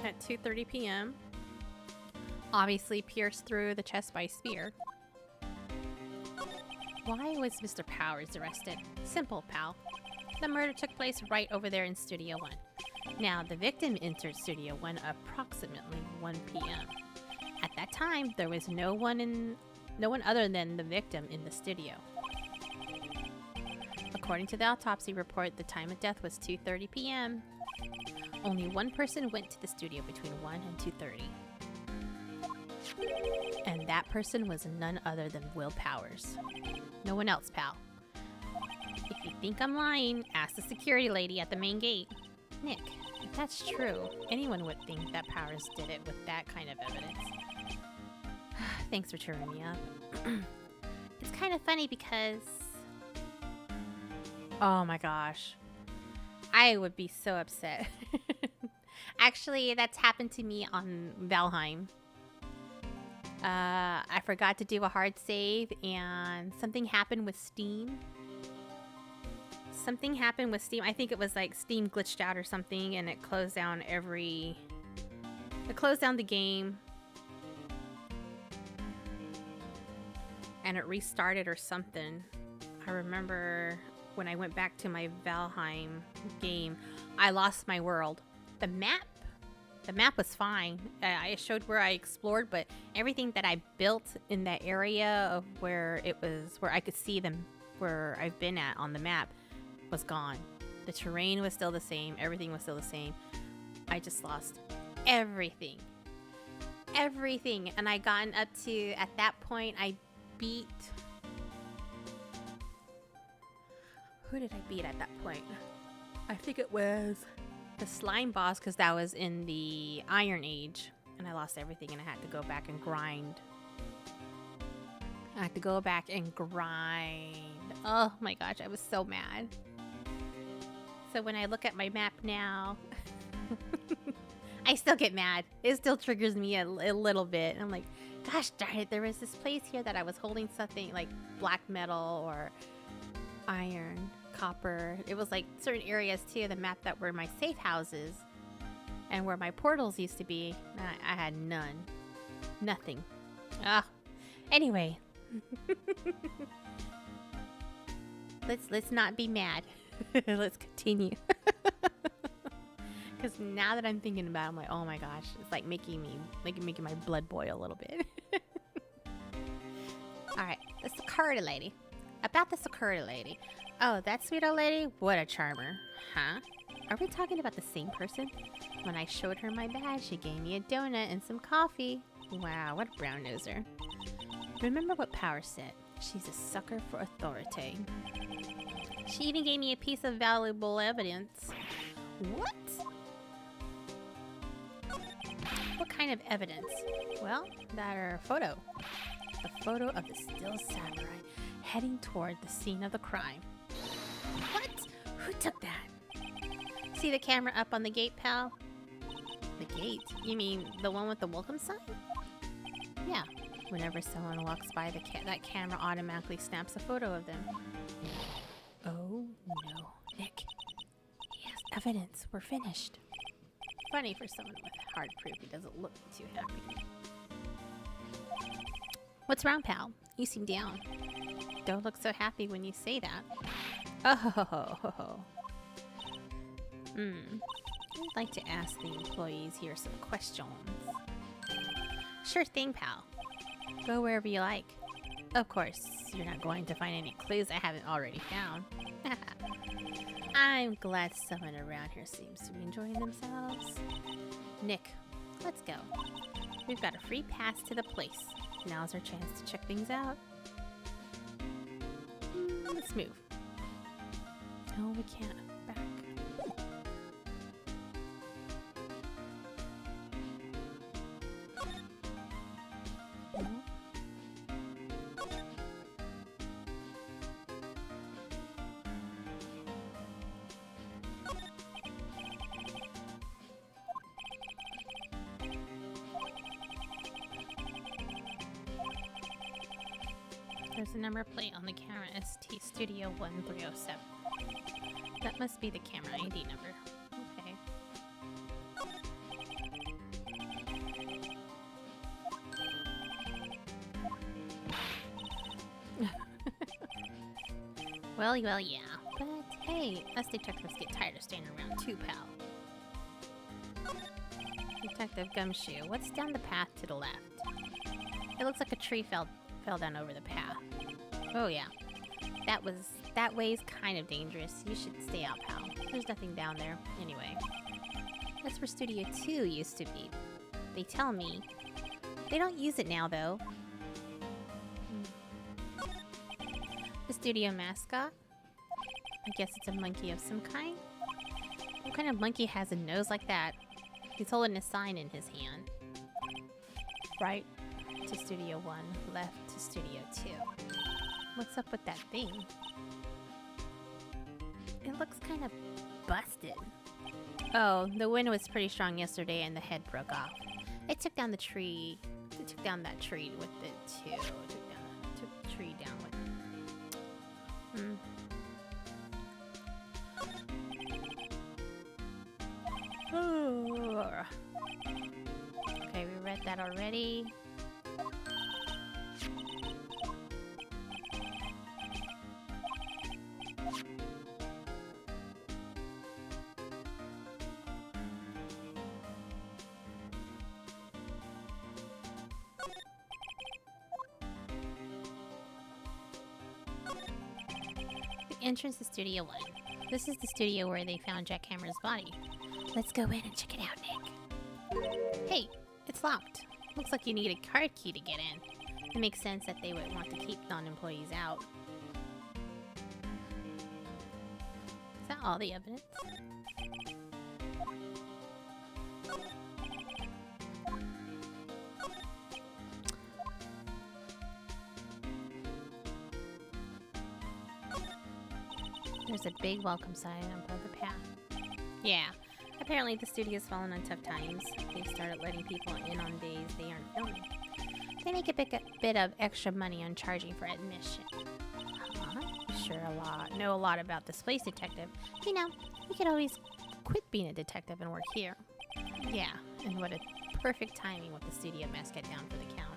at 2:30 p.m. Obviously pierced through the chest by a spear. Why was Mr. Powers arrested? Simple, pal. The murder took place right over there in Studio 1. Now, the victim entered Studio 1 approximately 1 p.m. At that time, there was no one other than the victim in the studio. According to the autopsy report, the time of death was 2:30 p.m. Only one person went to the studio between 1 and 2:30. And that person was none other than Will Powers. No one else, pal. If you think I'm lying, ask the security lady at the main gate. Nick, if that's true, anyone would think that Powers did it with that kind of evidence. Thanks for cheering me up. It's kind of funny because... Oh my gosh. I would be so upset. Actually, that's happened to me on Valheim. I forgot to do a hard save and something happened with Steam. Something happened with Steam. I think it was like Steam glitched out or something and it closed down It closed down the game. And it restarted or something. I remember when I went back to my Valheim game, I lost my world. The map was fine. I showed where I explored, but everything that I built in that area of where I could see them, where I've been at on the map, was gone. The terrain was still the same. Everything was still the same. I just lost everything. Everything. And I gotten up to, at that point, I beat... Who did I beat at that point? I think it was the slime boss, because that was in the Iron Age. And I lost everything and I had to go back and grind. I had to go back and grind. Oh my gosh, I was so mad. So when I look at my map now, I still get mad. It still triggers me a little bit. I'm like, gosh darn it, there was this place here that I was holding something like black metal or iron, copper. It was like certain areas too of the map that were my safe houses and where my portals used to be. I had none. Nothing. Anyway. Let's not be mad. Let's continue. Because now that I'm thinking about it, I'm like, oh my gosh, it's like making my blood boil a little bit. All right, that's the card lady. About the security lady. Oh, that sweet old lady? What a charmer. Huh? Are we talking about the same person? When I showed her my badge, she gave me a donut and some coffee. Wow, what a brown noser. Remember what Power said. She's a sucker for authority. She even gave me a piece of valuable evidence. What? What kind of evidence? Well, that are a photo. The photo of the still samurai heading toward the scene of the crime. What? Who took that? See the camera up on the gate, pal? The gate? You mean the one with the welcome sign? Yeah. Whenever someone walks by, that camera automatically snaps a photo of them. Oh no. Nick. He has evidence. We're finished. Funny for someone with hard proof. He doesn't look too happy. What's wrong, pal? You seem down. Don't look so happy when you say that. Oh. I'd like to ask the employees here some questions. Sure thing, pal. Go wherever you like. Of course, you're not going to find any clues I haven't already found. I'm glad someone around here seems to be enjoying themselves. Nick, let's go. We've got a free pass to the place. Now's our chance to check things out. Let's move. Oh, we can't. Back. There's a number plate on the camera, ST Studio 1307. That must be the camera ID number. Okay. Well, yeah. But hey, us detectives get tired of standing around too, pal. Detective Gumshoe, what's down the path to the left? It looks like a tree fell down over the path. Oh yeah. That way's kind of dangerous. You should stay out, pal. There's nothing down there. Anyway. That's where Studio 2 used to be. They tell me. They don't use it now, though. The studio mascot? I guess it's a monkey of some kind. What kind of monkey has a nose like that? He's holding a sign in his hand. Right to Studio 1, left to Studio 2. What's up with that thing? It looks kind of busted. Oh, the wind was pretty strong yesterday and the head broke off. It took down the tree. It took down that tree with it too. It took the tree down with it. Okay, we read that already. Entrance to Studio 1. This is the studio where they found Jack Hammer's body. Let's go in and check it out, Nick. Hey, it's locked. Looks like you need a card key to get in. It makes sense that they would want to keep non-employees out. Is that all the evidence? There's a big welcome sign above the path. Yeah, apparently the studio's fallen on tough times. They've started letting people in on days they aren't filming. They make a bit of extra money on charging for admission. Sure know a lot about this place, detective. You know, you could always quit being a detective and work here. Yeah, and what a perfect timing with the studio mascot down for the count.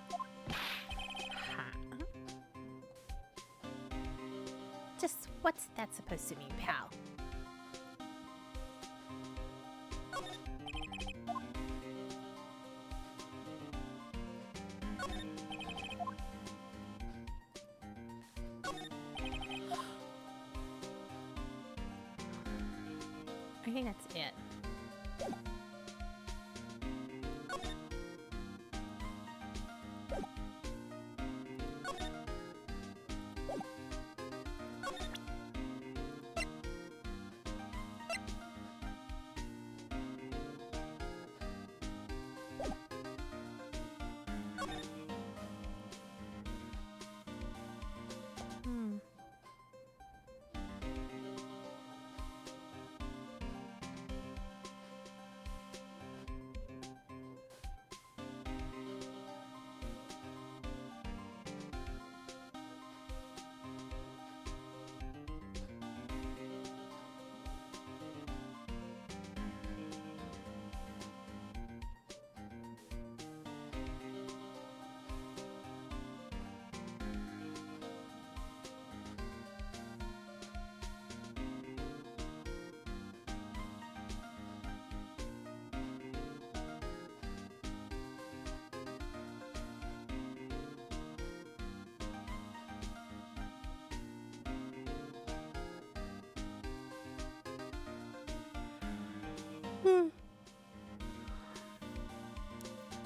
Just what's that supposed to mean, pal? I think that's it.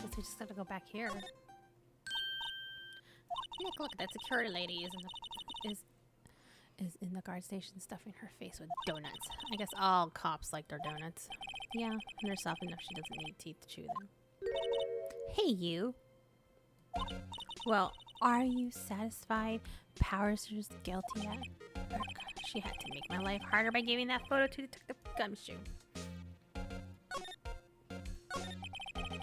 Guess we just have to go back here. Nick, look, that security lady is in the guard station stuffing her face with donuts. I guess all cops like their donuts. Yeah, and they're soft enough she doesn't need teeth to chew them. Hey, you. Well, are you satisfied Powers is guilty yet? She had to make my life harder by giving that photo to Detective Gumshoe.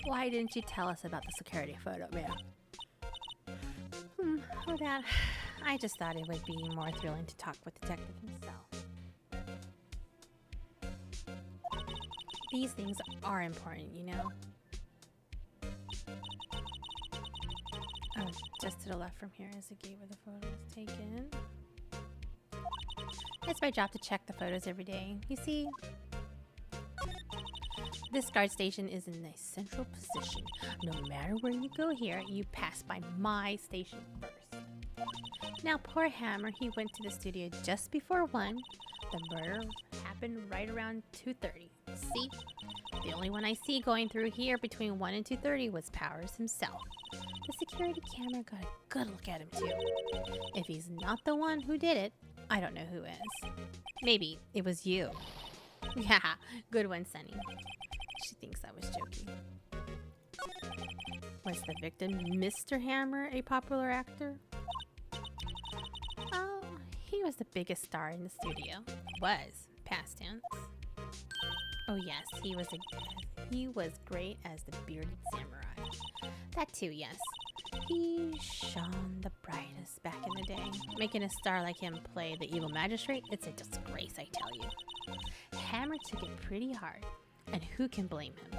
Why didn't you tell us about the security photo, man? Oh, Dad. I just thought it would be more thrilling to talk with Detective himself. These things are important, you know? Oh, just to the left from here is the gate where the photo was taken. It's my job to check the photos every day. You see, this guard station is in a central position. No matter where you go here, you pass by my station first. Now, poor Hammer, he went to the studio just before 1. The murder happened right around 2:30. See? The only one I see going through here between 1 and 2:30 was Powers himself. The security camera got a good look at him, too. If he's not the one who did it, I don't know who is. Maybe it was you. Yeah, good one, Sunny. She thinks I was joking. Was the victim Mr. Hammer a popular actor? Oh, he was the biggest star in the studio. Was, past tense. Oh yes, he was great as the bearded samurai. That too, yes. He shone the brightest back in the day. Making a star like him play the evil magistrate, it's a disgrace, I tell you. Hammer took it pretty hard, and who can blame him?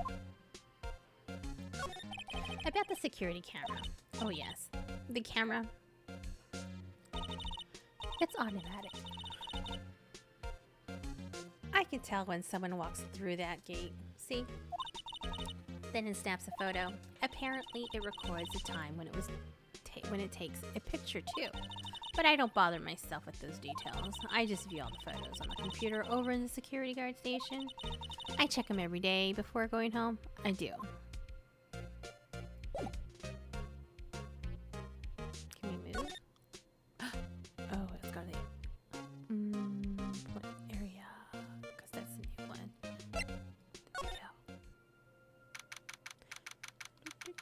About the security camera. Oh yes, the camera. It's automatic. I can tell when someone walks through that gate. See? Then it snaps a photo. Apparently, it records the time when it takes a picture too. But I don't bother myself with those details. I just view all the photos on the computer over in the security guard station. I check them every day before going home. I do. Can we move? Oh, it's got a what area? Because that's the new one.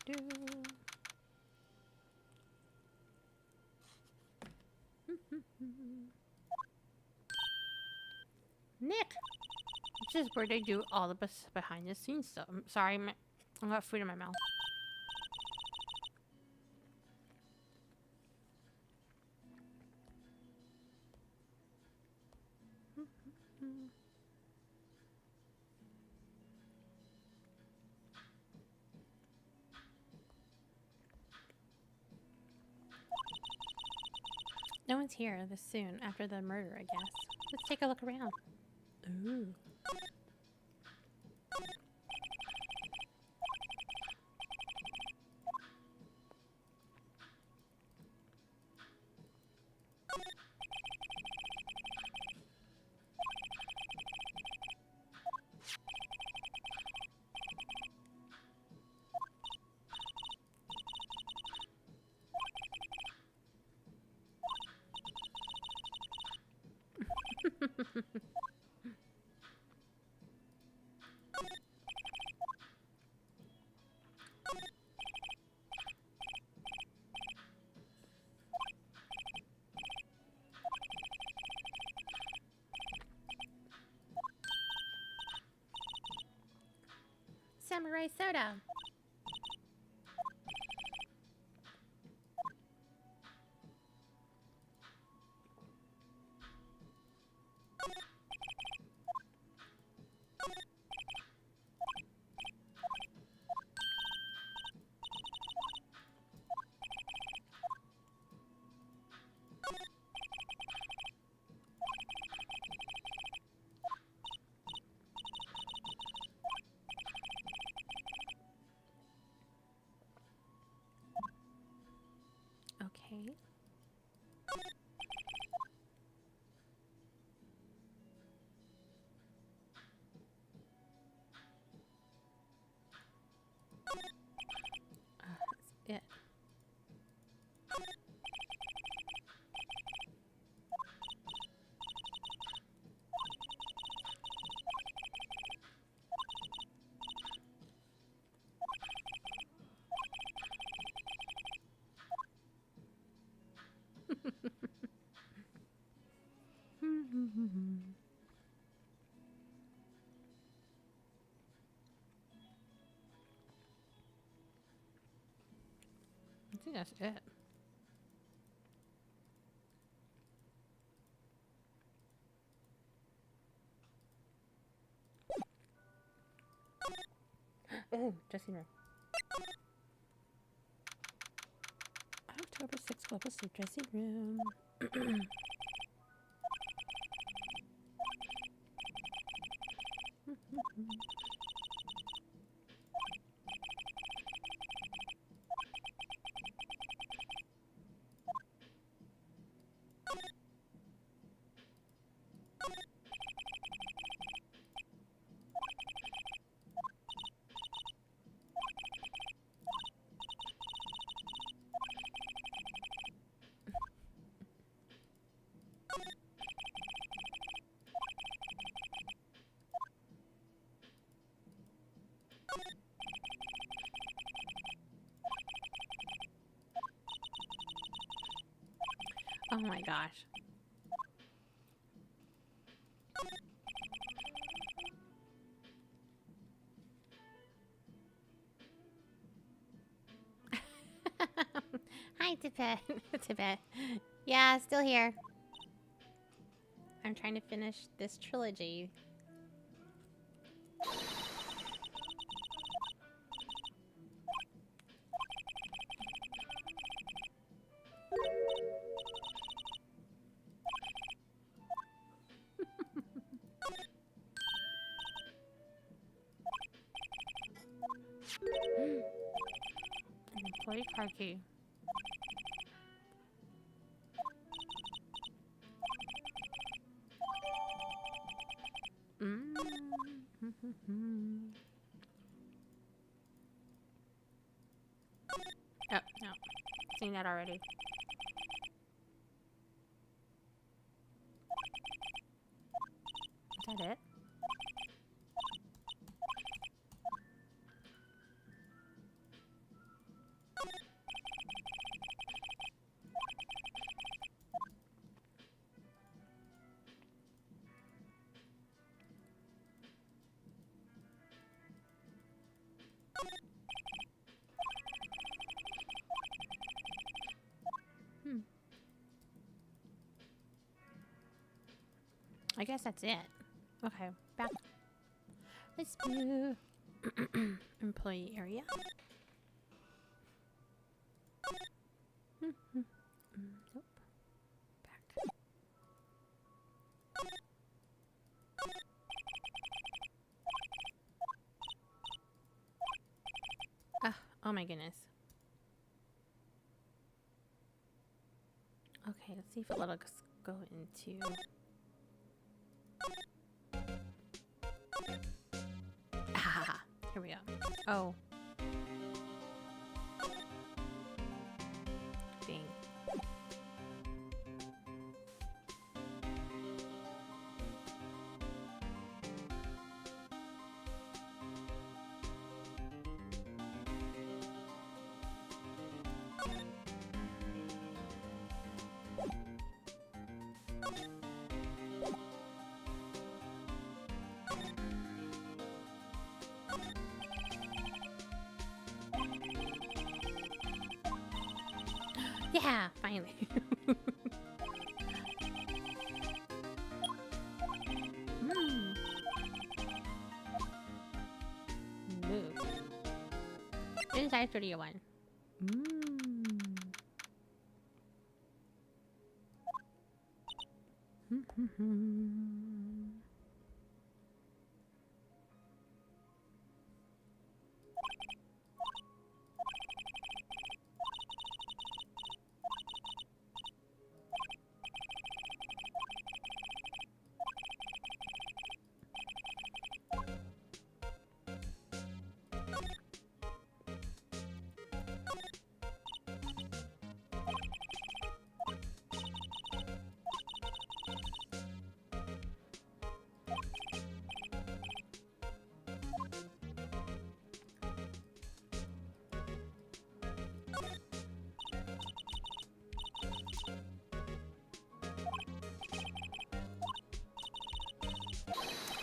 There we go. Nick! This is where they do all the behind the scenes stuff. I'm sorry, I got food in my mouth. No one's here this soon after the murder, I guess. Let's take a look around. Ooh. rice soda. Okay. That's it. I think that's it. Oh, dressing room. October 6th, Global Sleep Dressing Room. Oh my gosh. Hi, Tibet. Tibet. Yeah, still here. I'm trying to finish this trilogy. Employee card key. Oh, no. Seen that already. Is that it? I guess that's it. Okay, back. Let's do employee area. Nope. Back. Oh my goodness. Okay, let's see if it'll let us go into... Ah, here we go. Oh. Dang. Yeah, finally. Move. Inside studio one.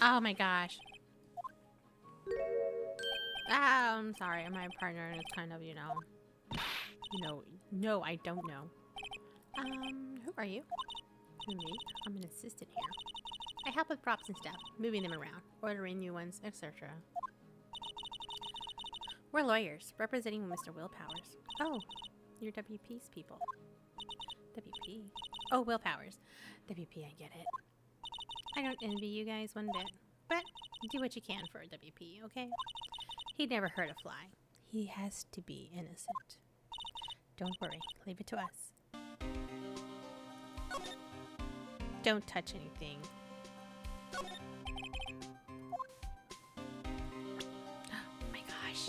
Oh my gosh. I'm sorry. My partner is kind of, no, I don't know. Who are you? Me? I'm an assistant here. I help with props and stuff, moving them around, ordering new ones, etc. We're lawyers, representing Mr. Willpowers. Oh, you're WP's people. WP? Oh, Willpowers. WP, I get it. I don't envy you guys one bit, but do what you can for WP, okay? He'd never hurt a fly. He has to be innocent. Don't worry, leave it to us. Don't touch anything. Oh my gosh.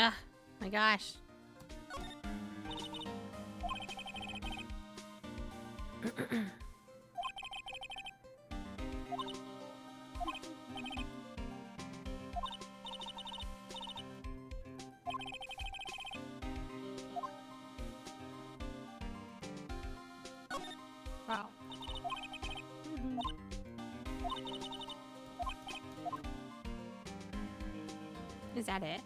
Ah, my gosh. Wow. Is that it?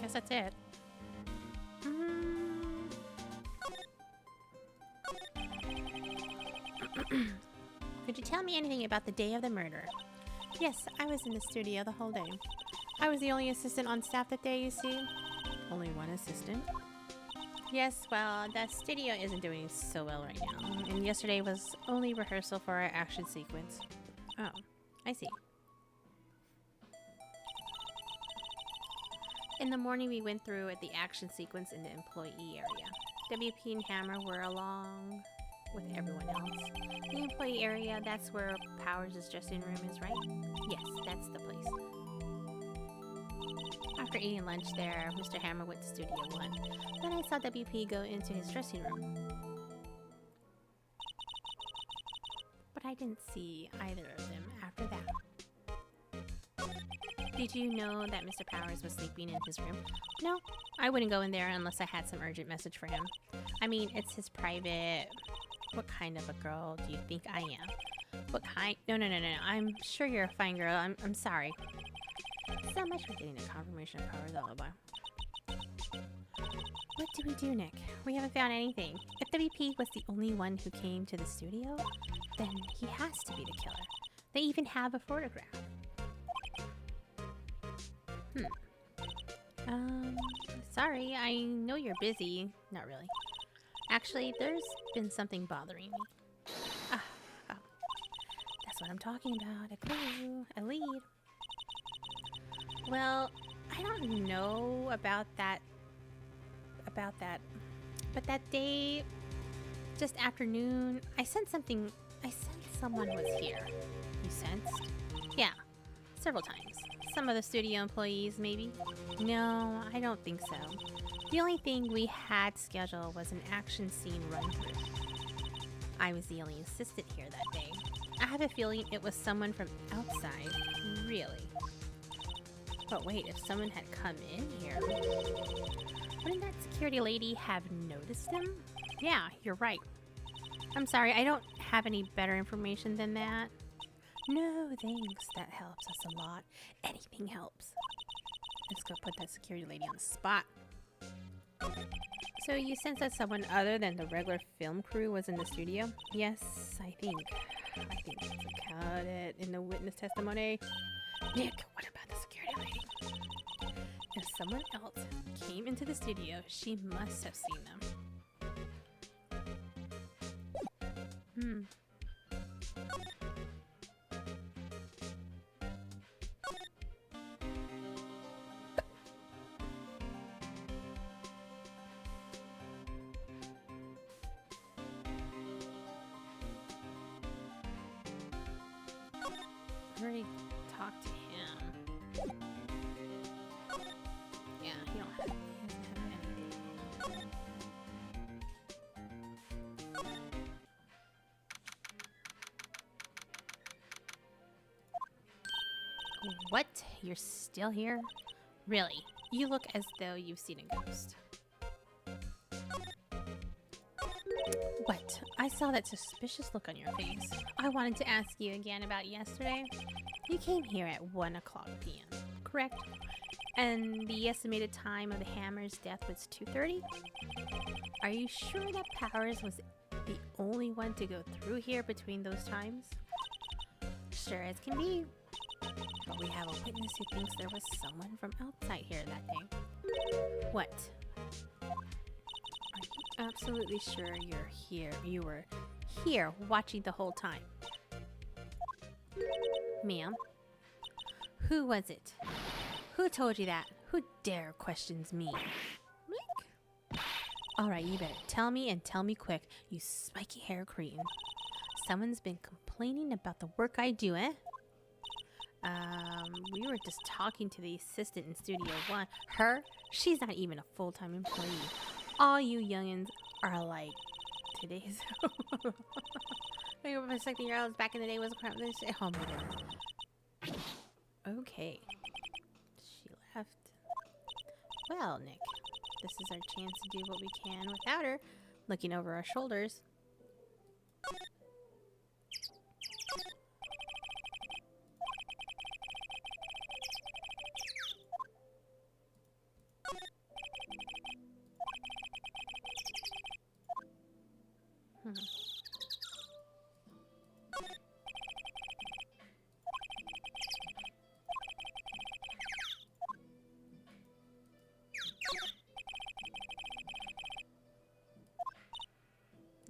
Guess that's it. Could you tell me anything about the day of the murder? Yes, I was in the studio the whole day. I was the only assistant on staff that day, you see. Only one assistant? Yes, well, that studio isn't doing so well right now. And yesterday was only rehearsal for our action sequence. Oh, I see. In the morning, we went through the action sequence in the employee area. WP and Hammer were along with everyone else. The employee area, that's where Powers' dressing room is, right? Yes, that's the place. After eating lunch there, Mr. Hammer went to Studio 1. Then I saw WP go into his dressing room. But I didn't see either of them after that. Did you know that Mr. Powers was sleeping in his room? No, I wouldn't go in there unless I had some urgent message for him. I mean, it's his private... What kind of a girl do you think I am? What kind? No. I'm sure you're a fine girl. I'm sorry. So much for getting a confirmation of Powers' alibi. What do we do, Nick? We haven't found anything. If WP was the only one who came to the studio, then he has to be the killer. They even have a photograph. Sorry, I know you're busy. Not really. Actually, there's been something bothering me. Ah, oh. That's what I'm talking about. A clue, a lead. Well, I don't know about that. But that day, just afternoon, I sensed someone was here. You sensed? Yeah, several times. Some of the studio employees, maybe? No, I don't think so. The only thing we had scheduled was an action scene run-through. I was the only assistant here that day. I have a feeling it was someone from outside, really. But wait, if someone had come in here, wouldn't that security lady have noticed him? Yeah, you're right. I'm sorry, I don't have any better information than that. No, thanks. That helps us a lot. Anything helps. Let's go put that security lady on the spot. So you sense that someone other than the regular film crew was in the studio? Yes, I think that's about it in the witness testimony. Nick, what about the security lady? If someone else came into the studio, she must have seen them. I already talked to him. Yeah, he doesn't have anything. What? You're still here? Really? You look as though you've seen a ghost. What? I saw that suspicious look on your face. I wanted to ask you again about yesterday. You came here at 1 o'clock p.m., correct? And the estimated time of the Hammer's death was 2:30? Are you sure that Powers was the only one to go through here between those times? Sure as can be. But we have a witness who thinks there was someone from outside here that day. What? Are you absolutely sure you were here watching the whole time? Ma'am? Who was it? Who told you that? Who dare questions me? Mick? Alright, you better tell me and tell me quick, you spiky hair cretin. Someone's been complaining about the work I do, eh? We were just talking to the assistant in Studio 1. Her? She's not even a full-time employee. All you youngins are like today's. I remember my second-year-olds back in the day was crap. Oh my goodness. Okay. She left. Well, Nick, this is our chance to do what we can without her looking over our shoulders.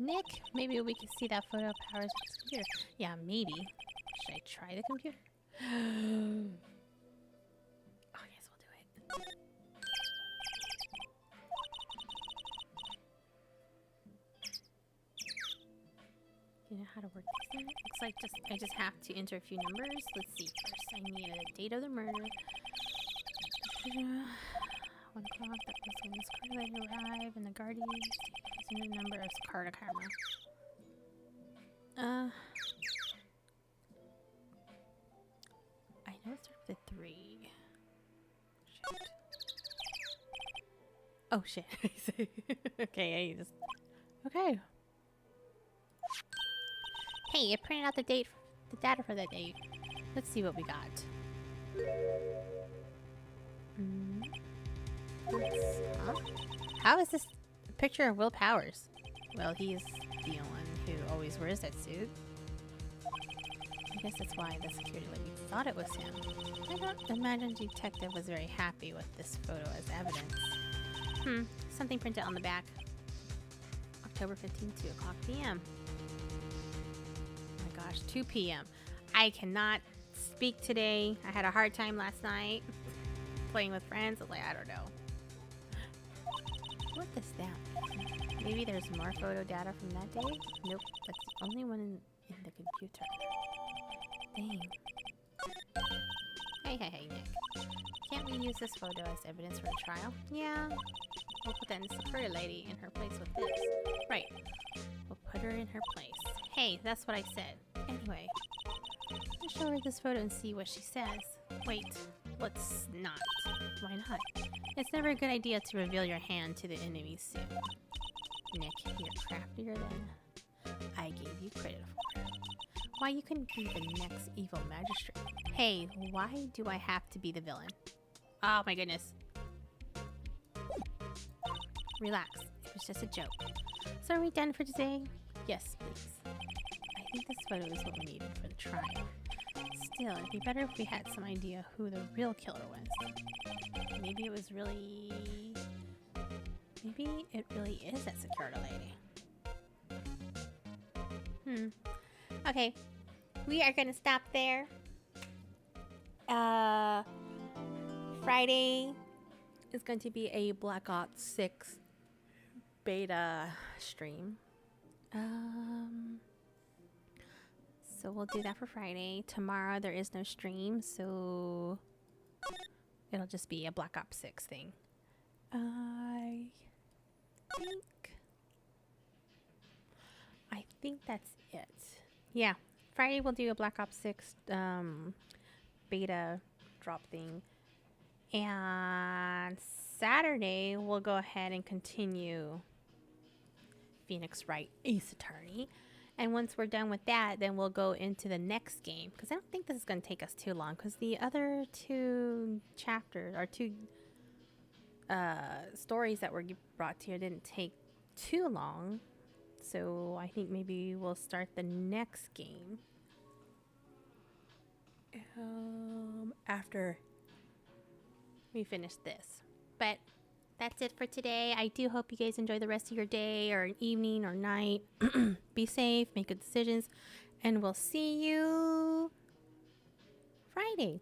Nick, maybe we can see that photo of Powers' computer. Yeah, maybe. Should I try the computer? Oh, yes, we'll do it. You know how to work this thing? Looks like I just have to enter a few numbers. Let's see. First, I need a date of the murder. 1 o'clock. That was when this car lady arrived, and the guardian the number of Carter camera. I know it starts with a 3. Shit. Oh shit. Okay, okay. Hey, it printed out the data for that date. Let's see what we got. How is this a picture of Will Powers? Well, he's the one who always wears that suit. I guess that's why the security lady thought it was him. I don't imagine the detective was very happy with this photo as evidence. Something printed on the back. October 15th, 2 o'clock p.m. Oh my gosh, 2 p.m. I cannot speak today. I had a hard time last night playing with friends. I was like, I don't know. What is that? Maybe there's more photo data from that day? Nope, that's the only one in the computer. Dang. Hey, Nick. Can't we use this photo as evidence for the trial? Yeah. We'll put that security lady in her place with this. Right. We'll put her in her place. Hey, that's what I said. Anyway, let's show her this photo and see what she says. Wait, let's not. Why not? It's never a good idea to reveal your hand to the enemy soon. Nick, you're craftier than I gave you credit for. Why you couldn't be the next evil magistrate? Hey, why do I have to be the villain? Oh my goodness. Relax. It was just a joke. So are we done for today? Yes, please. I think this photo is what we needed for the trial. Still, it'd be better if we had some idea who the real killer was. Maybe it was really... Maybe it really is that security lady. Okay. We are gonna stop there. Friday is going to be a Black Ops 6 beta stream. So we'll do that for Friday. Tomorrow there is no stream, so it'll just be a Black Ops 6 thing. I think that's it. Yeah, Friday we'll do a Black Ops 6 beta drop thing. And Saturday we'll go ahead and continue Phoenix Wright Ace Attorney. And once we're done with that, then we'll go into the next game. Because I don't think this is going to take us too long. Because the other two chapters, or two stories that were brought to you didn't take too long. So I think maybe we'll start the next game after we finish this. But that's it for today. I do hope you guys enjoy the rest of your day or evening or night. Be safe, make good decisions, and we'll see you Friday.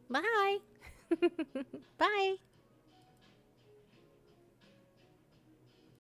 Bye. Bye.